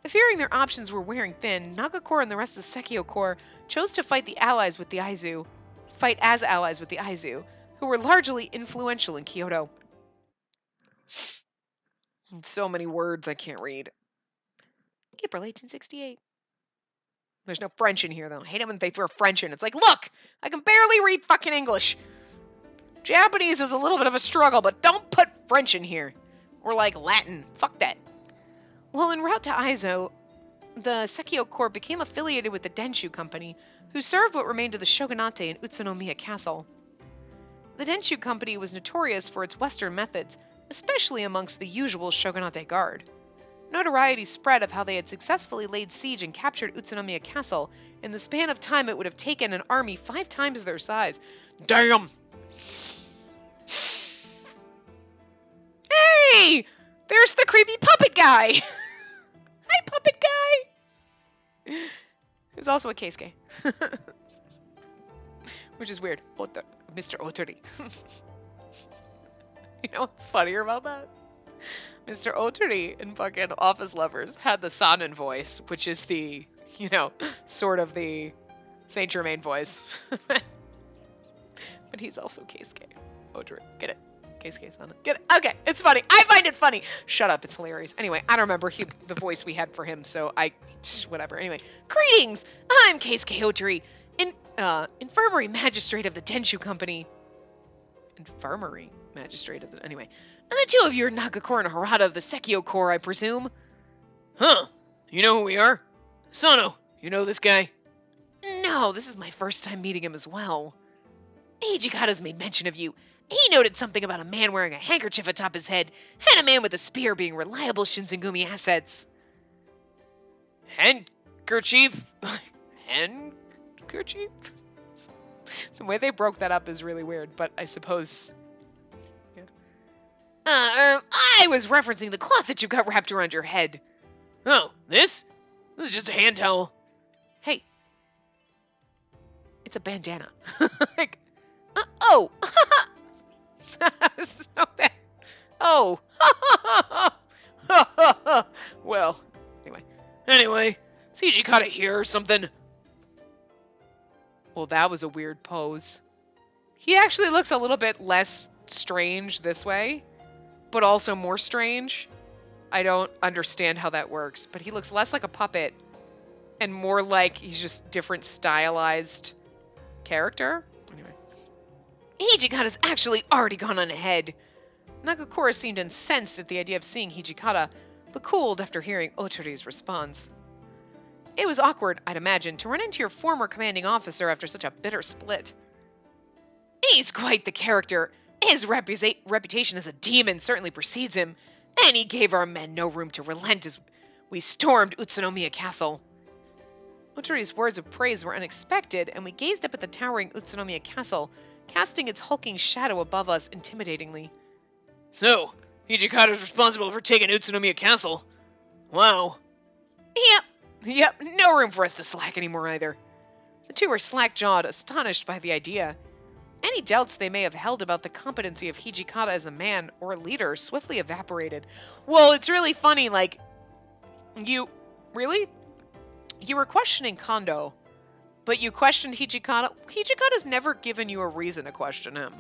S1: Fearing their options were wearing thin, Nagakura and the rest of Sekio Corps chose to fight as allies with the Aizu, who were largely influential in Kyoto. So many words I can't read. April 1868. There's no French in here, though. I hate it when they throw French in. It's like, look, I can barely read fucking English. Japanese is a little bit of a struggle, but don't put French in here. Or like Latin. Fuck that. While en route to Aizu, the Sekio Corps became affiliated with the Denshu Company, who served what remained of the shogunate in Utsunomiya Castle. The Denshu Company was notorious for its Western methods, especially amongst the usual shogunate guard. Notoriety spread of how they had successfully laid siege and captured Utsunomiya Castle in the span of time it would have taken an army 5 times their size. Damn! Hey! There's the creepy puppet guy! Hi, puppet guy! Who's also a Keisuke. Which is weird. Mr. Otori. You know what's funnier about that? Mr. Otori in fucking Office Lovers had the Sanin voice, which is the, sort of the Saint Germain voice. But he's also Keisuke. Otori. Get it? Keisuke Sanin. Get it? Okay, it's funny. I find it funny. Shut up, it's hilarious. Anyway, I don't remember the voice we had for him, so whatever. Anyway, greetings! I'm Keisuke Otori, Infirmary Magistrate of the Denshu Company. Infirmary Magistrate of the... Anyway. And the two of you are Nagakura and Harada of the Sekio Corps, I presume? Huh. You know who we are? Sano, you know this guy? No, this is my first time meeting him as well. Hijikata's made mention of you. He noted something about a man wearing a handkerchief atop his head, and a man with a spear being reliable Shinsengumi assets. Handkerchief? Handkerchief? The way they broke that up is really weird, but I suppose... I was referencing the cloth that you got wrapped around your head. Oh, this? This is just a hand towel. Hey. It's a bandana. Like, oh. So bad. Oh. Well, anyway. CG caught it here or something. Well, that was a weird pose. He actually looks a little bit less strange this way, but also more strange. I don't understand how that works, but he looks less like a puppet and more like he's just different stylized character. Anyway. Hijikata's actually already gone on ahead. Nagakura seemed incensed at the idea of seeing Hijikata, but cooled after hearing Otori's response. It was awkward, I'd imagine, to run into your former commanding officer after such a bitter split. He's quite the character. His reputation as a demon certainly precedes him, and he gave our men no room to relent as we stormed Utsunomiya Castle. Otori's words of praise were unexpected, and we gazed up at the towering Utsunomiya Castle, casting its hulking shadow above us intimidatingly.
S2: So, Hijikata's responsible for taking Utsunomiya Castle. Wow.
S1: Yep, no room for us to slack anymore either. The two were slack-jawed, astonished by the idea. Any doubts they may have held about the competency of Hijikata as a man or a leader swiftly evaporated. Well, it's really funny, like, you were questioning Kondo, but you questioned Hijikata. Hijikata's never given you a reason to question him.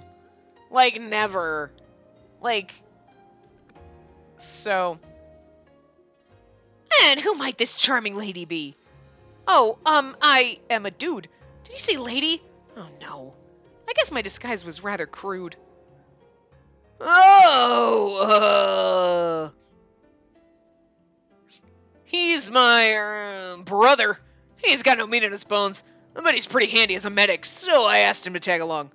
S1: Like, never. Like, so. And who might this charming lady be? Oh, I am a dude. Did you say lady? Oh no. I guess my disguise was rather crude.
S2: Oh, he's my brother. He's got no meat in his bones, but he's pretty handy as a medic, so I asked him to tag along.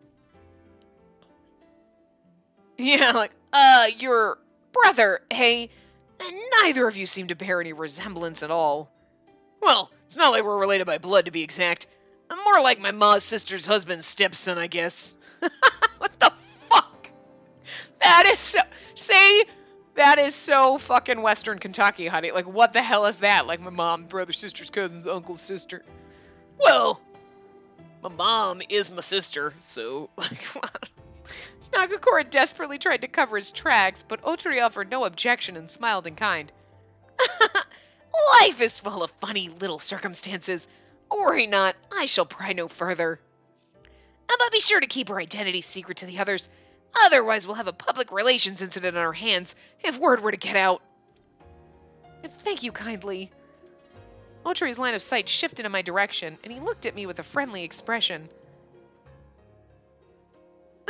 S1: Yeah, like, your brother, hey? Neither of you seem to bear any resemblance at all.
S2: Well, it's not like we're related by blood, to be exact. I'm more like my ma's sister's husband's stepson, I guess.
S1: What the fuck? That is so... See? That is so fucking Western Kentucky, honey. Like, what the hell is that? Like, my mom, brother, sister's cousin's uncle's sister.
S2: Well, my mom is my sister, so, like,
S1: Nagakura desperately tried to cover his tracks, but Otori offered no objection and smiled in kind. Life is full of funny little circumstances. Worry not, I shall pry no further. But be sure to keep our identity secret to the others. Otherwise, we'll have a public relations incident on our hands if word were to get out. Thank you kindly. Otori's line of sight shifted in my direction, and he looked at me with a friendly expression.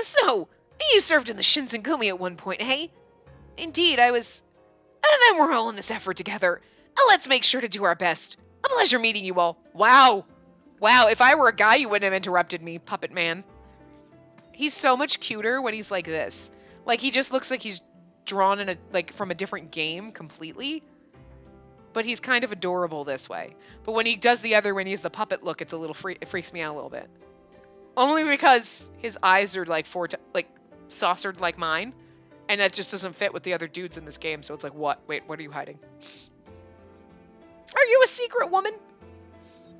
S1: So, you served in the Shinsengumi at one point, hey? Indeed, I was... then we're all in this effort together. Let's make sure to do our best. A pleasure meeting you all. Wow. Wow, if I were a guy, you wouldn't have interrupted me, Puppet Man. He's so much cuter when he's like this. Like, he just looks like he's drawn in from a different game completely. But he's kind of adorable this way. But when he does the other, when he has the puppet look, it's a little it freaks me out a little bit. Only because his eyes are like saucered like mine. And that just doesn't fit with the other dudes in this game. So it's like, what? Wait, what are you hiding? Are you a secret woman?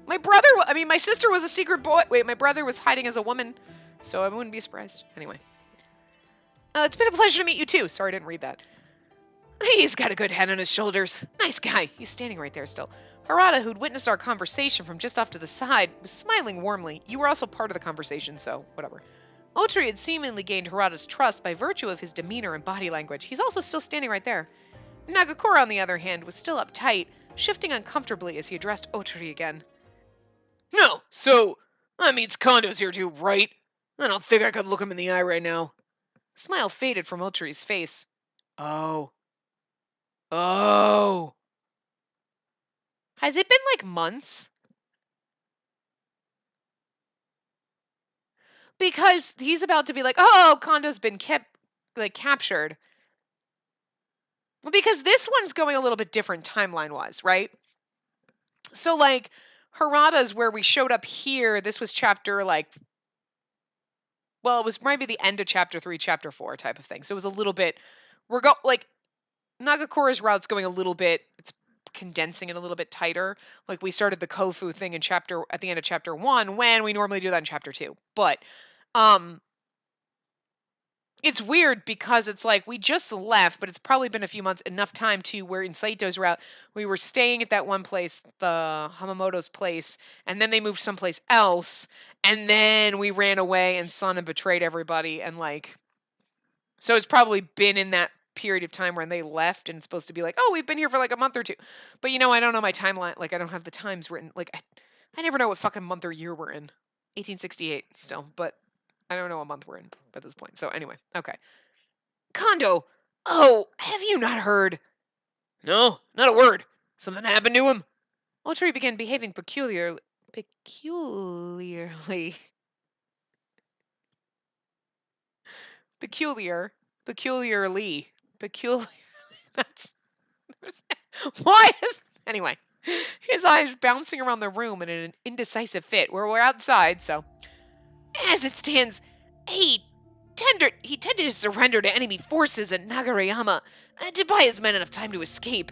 S1: My sister was a secret boy. Wait, my brother was hiding as a woman. So I wouldn't be surprised. Anyway. It's been a pleasure to meet you too. Sorry I didn't read that. He's got a good head on his shoulders. Nice guy. He's standing right there still. Harada, who'd witnessed our conversation from just off to the side, was smiling warmly. You were also part of the conversation, so whatever. Otori had seemingly gained Harada's trust by virtue of his demeanor and body language. He's also still standing right there. Nagakura, on the other hand, was still uptight, shifting uncomfortably as he addressed Otori again.
S2: No, so, that means Kondo's here too, right? I don't think I could look him in the eye right now.
S1: A smile faded from Otori's face.
S2: Oh.
S1: Has it been like months? Because he's about to be like, oh, Kondo's been captured. Because this one's going a little bit different timeline-wise, right? So, like, Harada's where we showed up here. This was chapter, it was maybe the end of chapter 3, chapter 4 type of thing. So it was a little bit, Nagakura's route's going a little bit, it's condensing it a little bit tighter. Like, we started the Kofu thing at the end of chapter 1, when we normally do that in chapter 2. But, it's weird because it's like we just left, but it's probably been a few months, enough time to where in Saito's route, we were staying at that one place, the Hamamoto's place, and then they moved someplace else, and then we ran away and Sana betrayed everybody, and so it's probably been in that period of time when they left, and it's supposed to be like, oh, we've been here for like a month or two. But I don't know my timeline, I don't have the times written, I never know what fucking month or year we're in. 1868 still, but I don't know what month we're in at this point. So anyway, okay. Kondo! Oh, have you not heard?
S2: No, not a word. Something happened to him?
S1: Otori began behaving peculiarly. That's... Why is... Anyway. His eyes bouncing around the room in an indecisive fit. We're outside, so... As it stands, He he tended to surrender to enemy forces at Nagarayama to buy his men enough time to escape.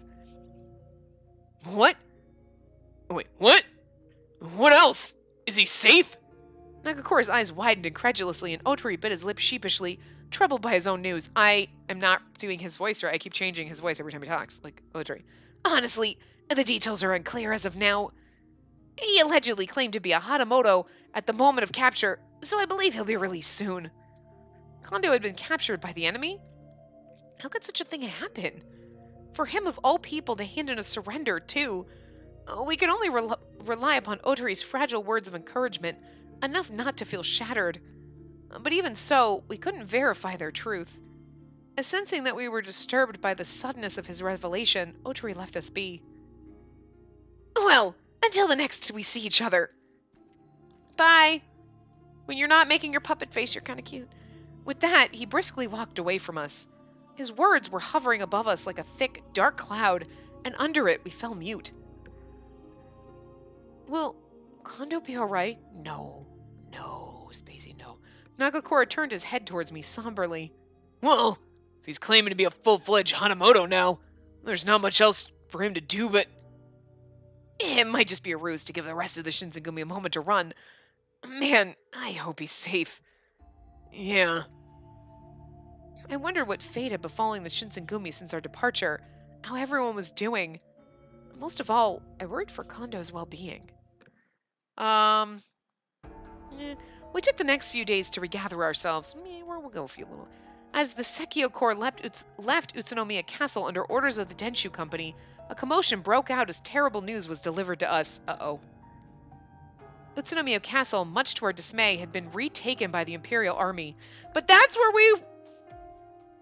S2: What? Wait, what? What else? Is he safe?
S1: Nagakora's eyes widened incredulously, and Otori bit his lip sheepishly, troubled by his own news. I am not doing his voice right. I keep changing his voice every time he talks, like Otori. Honestly, the details are unclear as of now. He allegedly claimed to be a Hatamoto at the moment of capture, so I believe he'll be released soon. Kondo had been captured by the enemy? How could such a thing happen? For him, of all people, to hand in a surrender, too. We could only rely upon Otori's fragile words of encouragement, enough not to feel shattered. But even so, we couldn't verify their truth. Sensing that we were disturbed by the suddenness of his revelation, Otori left us be. Well, until the next we see each other. Bye. When you're not making your puppet face, you're kind of cute. With that, he briskly walked away from us. His words were hovering above us like a thick, dark cloud, and under it we fell mute. Will Kondo be alright? No, Spacey, no. Nagakura turned his head towards me somberly.
S2: Well, if he's claiming to be a full-fledged Hanamoto now, there's not much else for him to do but...
S1: It might just be a ruse to give the rest of the Shinsengumi a moment to run. Man, I hope he's safe.
S2: Yeah.
S1: I wondered what fate had befallen the Shinsengumi since our departure, how everyone was doing. Most of all, I worried for Kondo's well-being. We took the next few days to regather ourselves. We'll go a few little. As the Sekio Corps left Utsunomiya Castle under orders of the Denshu Company, a commotion broke out as terrible news was delivered to us. Utsunomiya Castle, much to our dismay, had been retaken by the Imperial Army. But that's where we...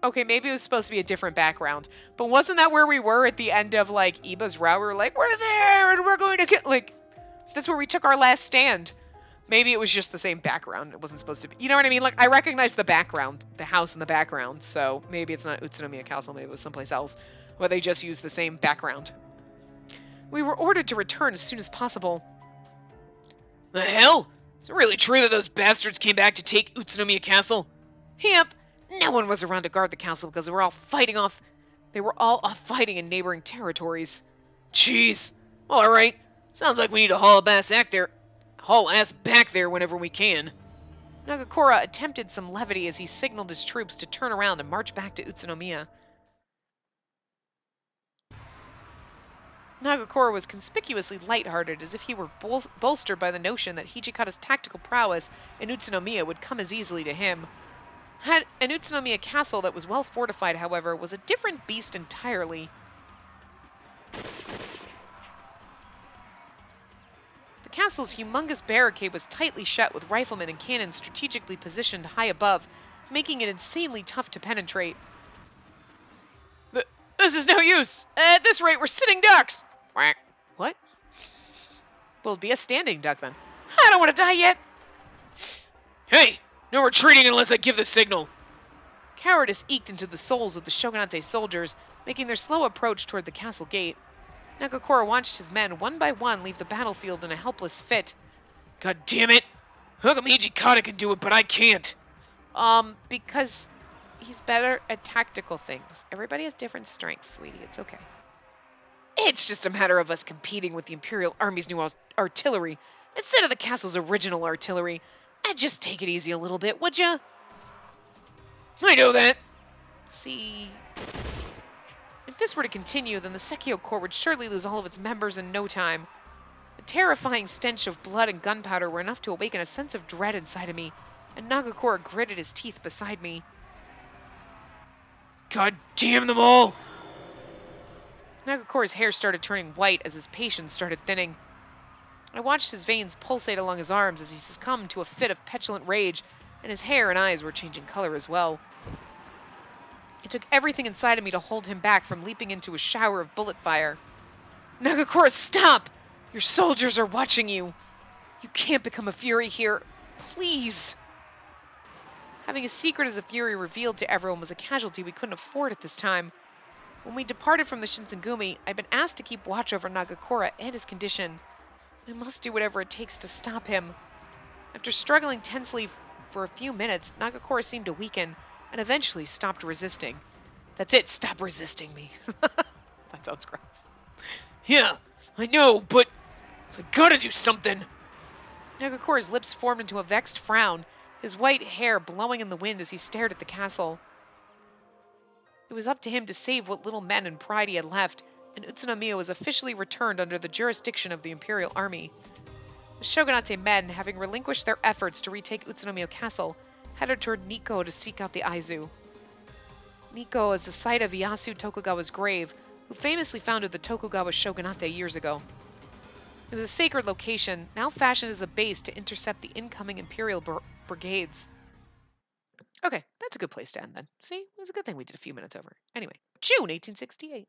S1: Okay, maybe it was supposed to be a different background. But wasn't that where we were at the end of, like, Iba's route? We were like, we're there, and we're going to get... Like, that's where we took our last stand. Maybe it was just the same background. It wasn't supposed to be... You know what I mean? Like, I recognize the background. The house in the background. So, maybe it's not Utsunomiya Castle. Maybe it was someplace else. Where they just used the same background. We were ordered to return as soon as possible.
S2: The hell? Is it really true that those bastards came back to take Utsunomiya Castle?
S1: Yep. No one was around to guard the castle because they were all off fighting in neighboring territories.
S2: Jeez. Alright. Sounds like we need to haul ass back there whenever we can.
S1: Nagakura attempted some levity as he signaled his troops to turn around and march back to Utsunomiya. Nagakura was conspicuously lighthearted, as if he were bolstered by the notion that Hijikata's tactical prowess in Utsunomiya would come as easily to him. An Utsunomiya castle that was well fortified, however, was a different beast entirely. The castle's humongous barricade was tightly shut with riflemen and cannons strategically positioned high above, making it insanely tough to penetrate.
S2: This is no use! At this rate, we're sitting ducks!
S1: Quack. What? Well, be a standing duck then. I don't want to die yet!
S2: Hey! No retreating unless I give the signal!
S1: Cowardice eked into the souls of the Shogunate soldiers, making their slow approach toward the castle gate. Nagakura watched his men one by one leave the battlefield in a helpless fit.
S2: God damn it! How come Hijikata can do it, but I can't?
S1: Because he's better at tactical things. Everybody has different strengths, sweetie. It's okay. It's just a matter of us competing with the Imperial Army's new artillery instead of the castle's original artillery. And just take it easy a little bit, would ya?
S2: I know that.
S1: See... If this were to continue, then the Sekio Corps would surely lose all of its members in no time. The terrifying stench of blood and gunpowder were enough to awaken a sense of dread inside of me, and Nagakura gritted his teeth beside me.
S2: God damn them all!
S1: Nagakura's hair started turning white as his patience started thinning. I watched his veins pulsate along his arms as he succumbed to a fit of petulant rage, and his hair and eyes were changing color as well. It took everything inside of me to hold him back from leaping into a shower of bullet fire. Nagakura, stop! Your soldiers are watching you! You can't become a fury here. Please! Having a secret as a fury revealed to everyone was a casualty we couldn't afford at this time. When we departed from the Shinsengumi, I'd been asked to keep watch over Nagakura and his condition. I must do whatever it takes to stop him. After struggling tensely For a few minutes, Nagakoro seemed to weaken and eventually stopped resisting. That's it, stop resisting me. That sounds gross.
S2: Yeah, I know, but I gotta do something.
S1: Nagakoro's lips formed into a vexed frown, his white hair blowing in the wind as he stared at the castle. It was up to him to save what little men and pride he had left, and Utsunomiya was officially returned under the jurisdiction of the Imperial Army. The Shogunate men, having relinquished their efforts to retake Utsunomiya Castle, headed toward Nikko to seek out the Aizu. Nikko is the site of Ieyasu Tokugawa's grave, who famously founded the Tokugawa shogunate years ago. It was a sacred location, now fashioned as a base to intercept the incoming Imperial brigades. Okay, that's a good place to end then. See, it was a good thing we did a few minutes over. Anyway, June 1868.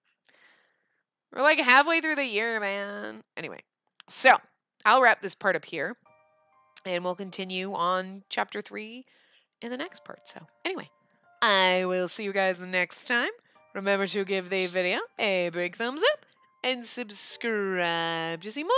S1: We're like halfway through the year, man. Anyway, so I'll wrap this part up here, and we'll continue on chapter 3 in the next part. So, anyway, I will see you guys next time. Remember to give the video a big thumbs up and subscribe to see more.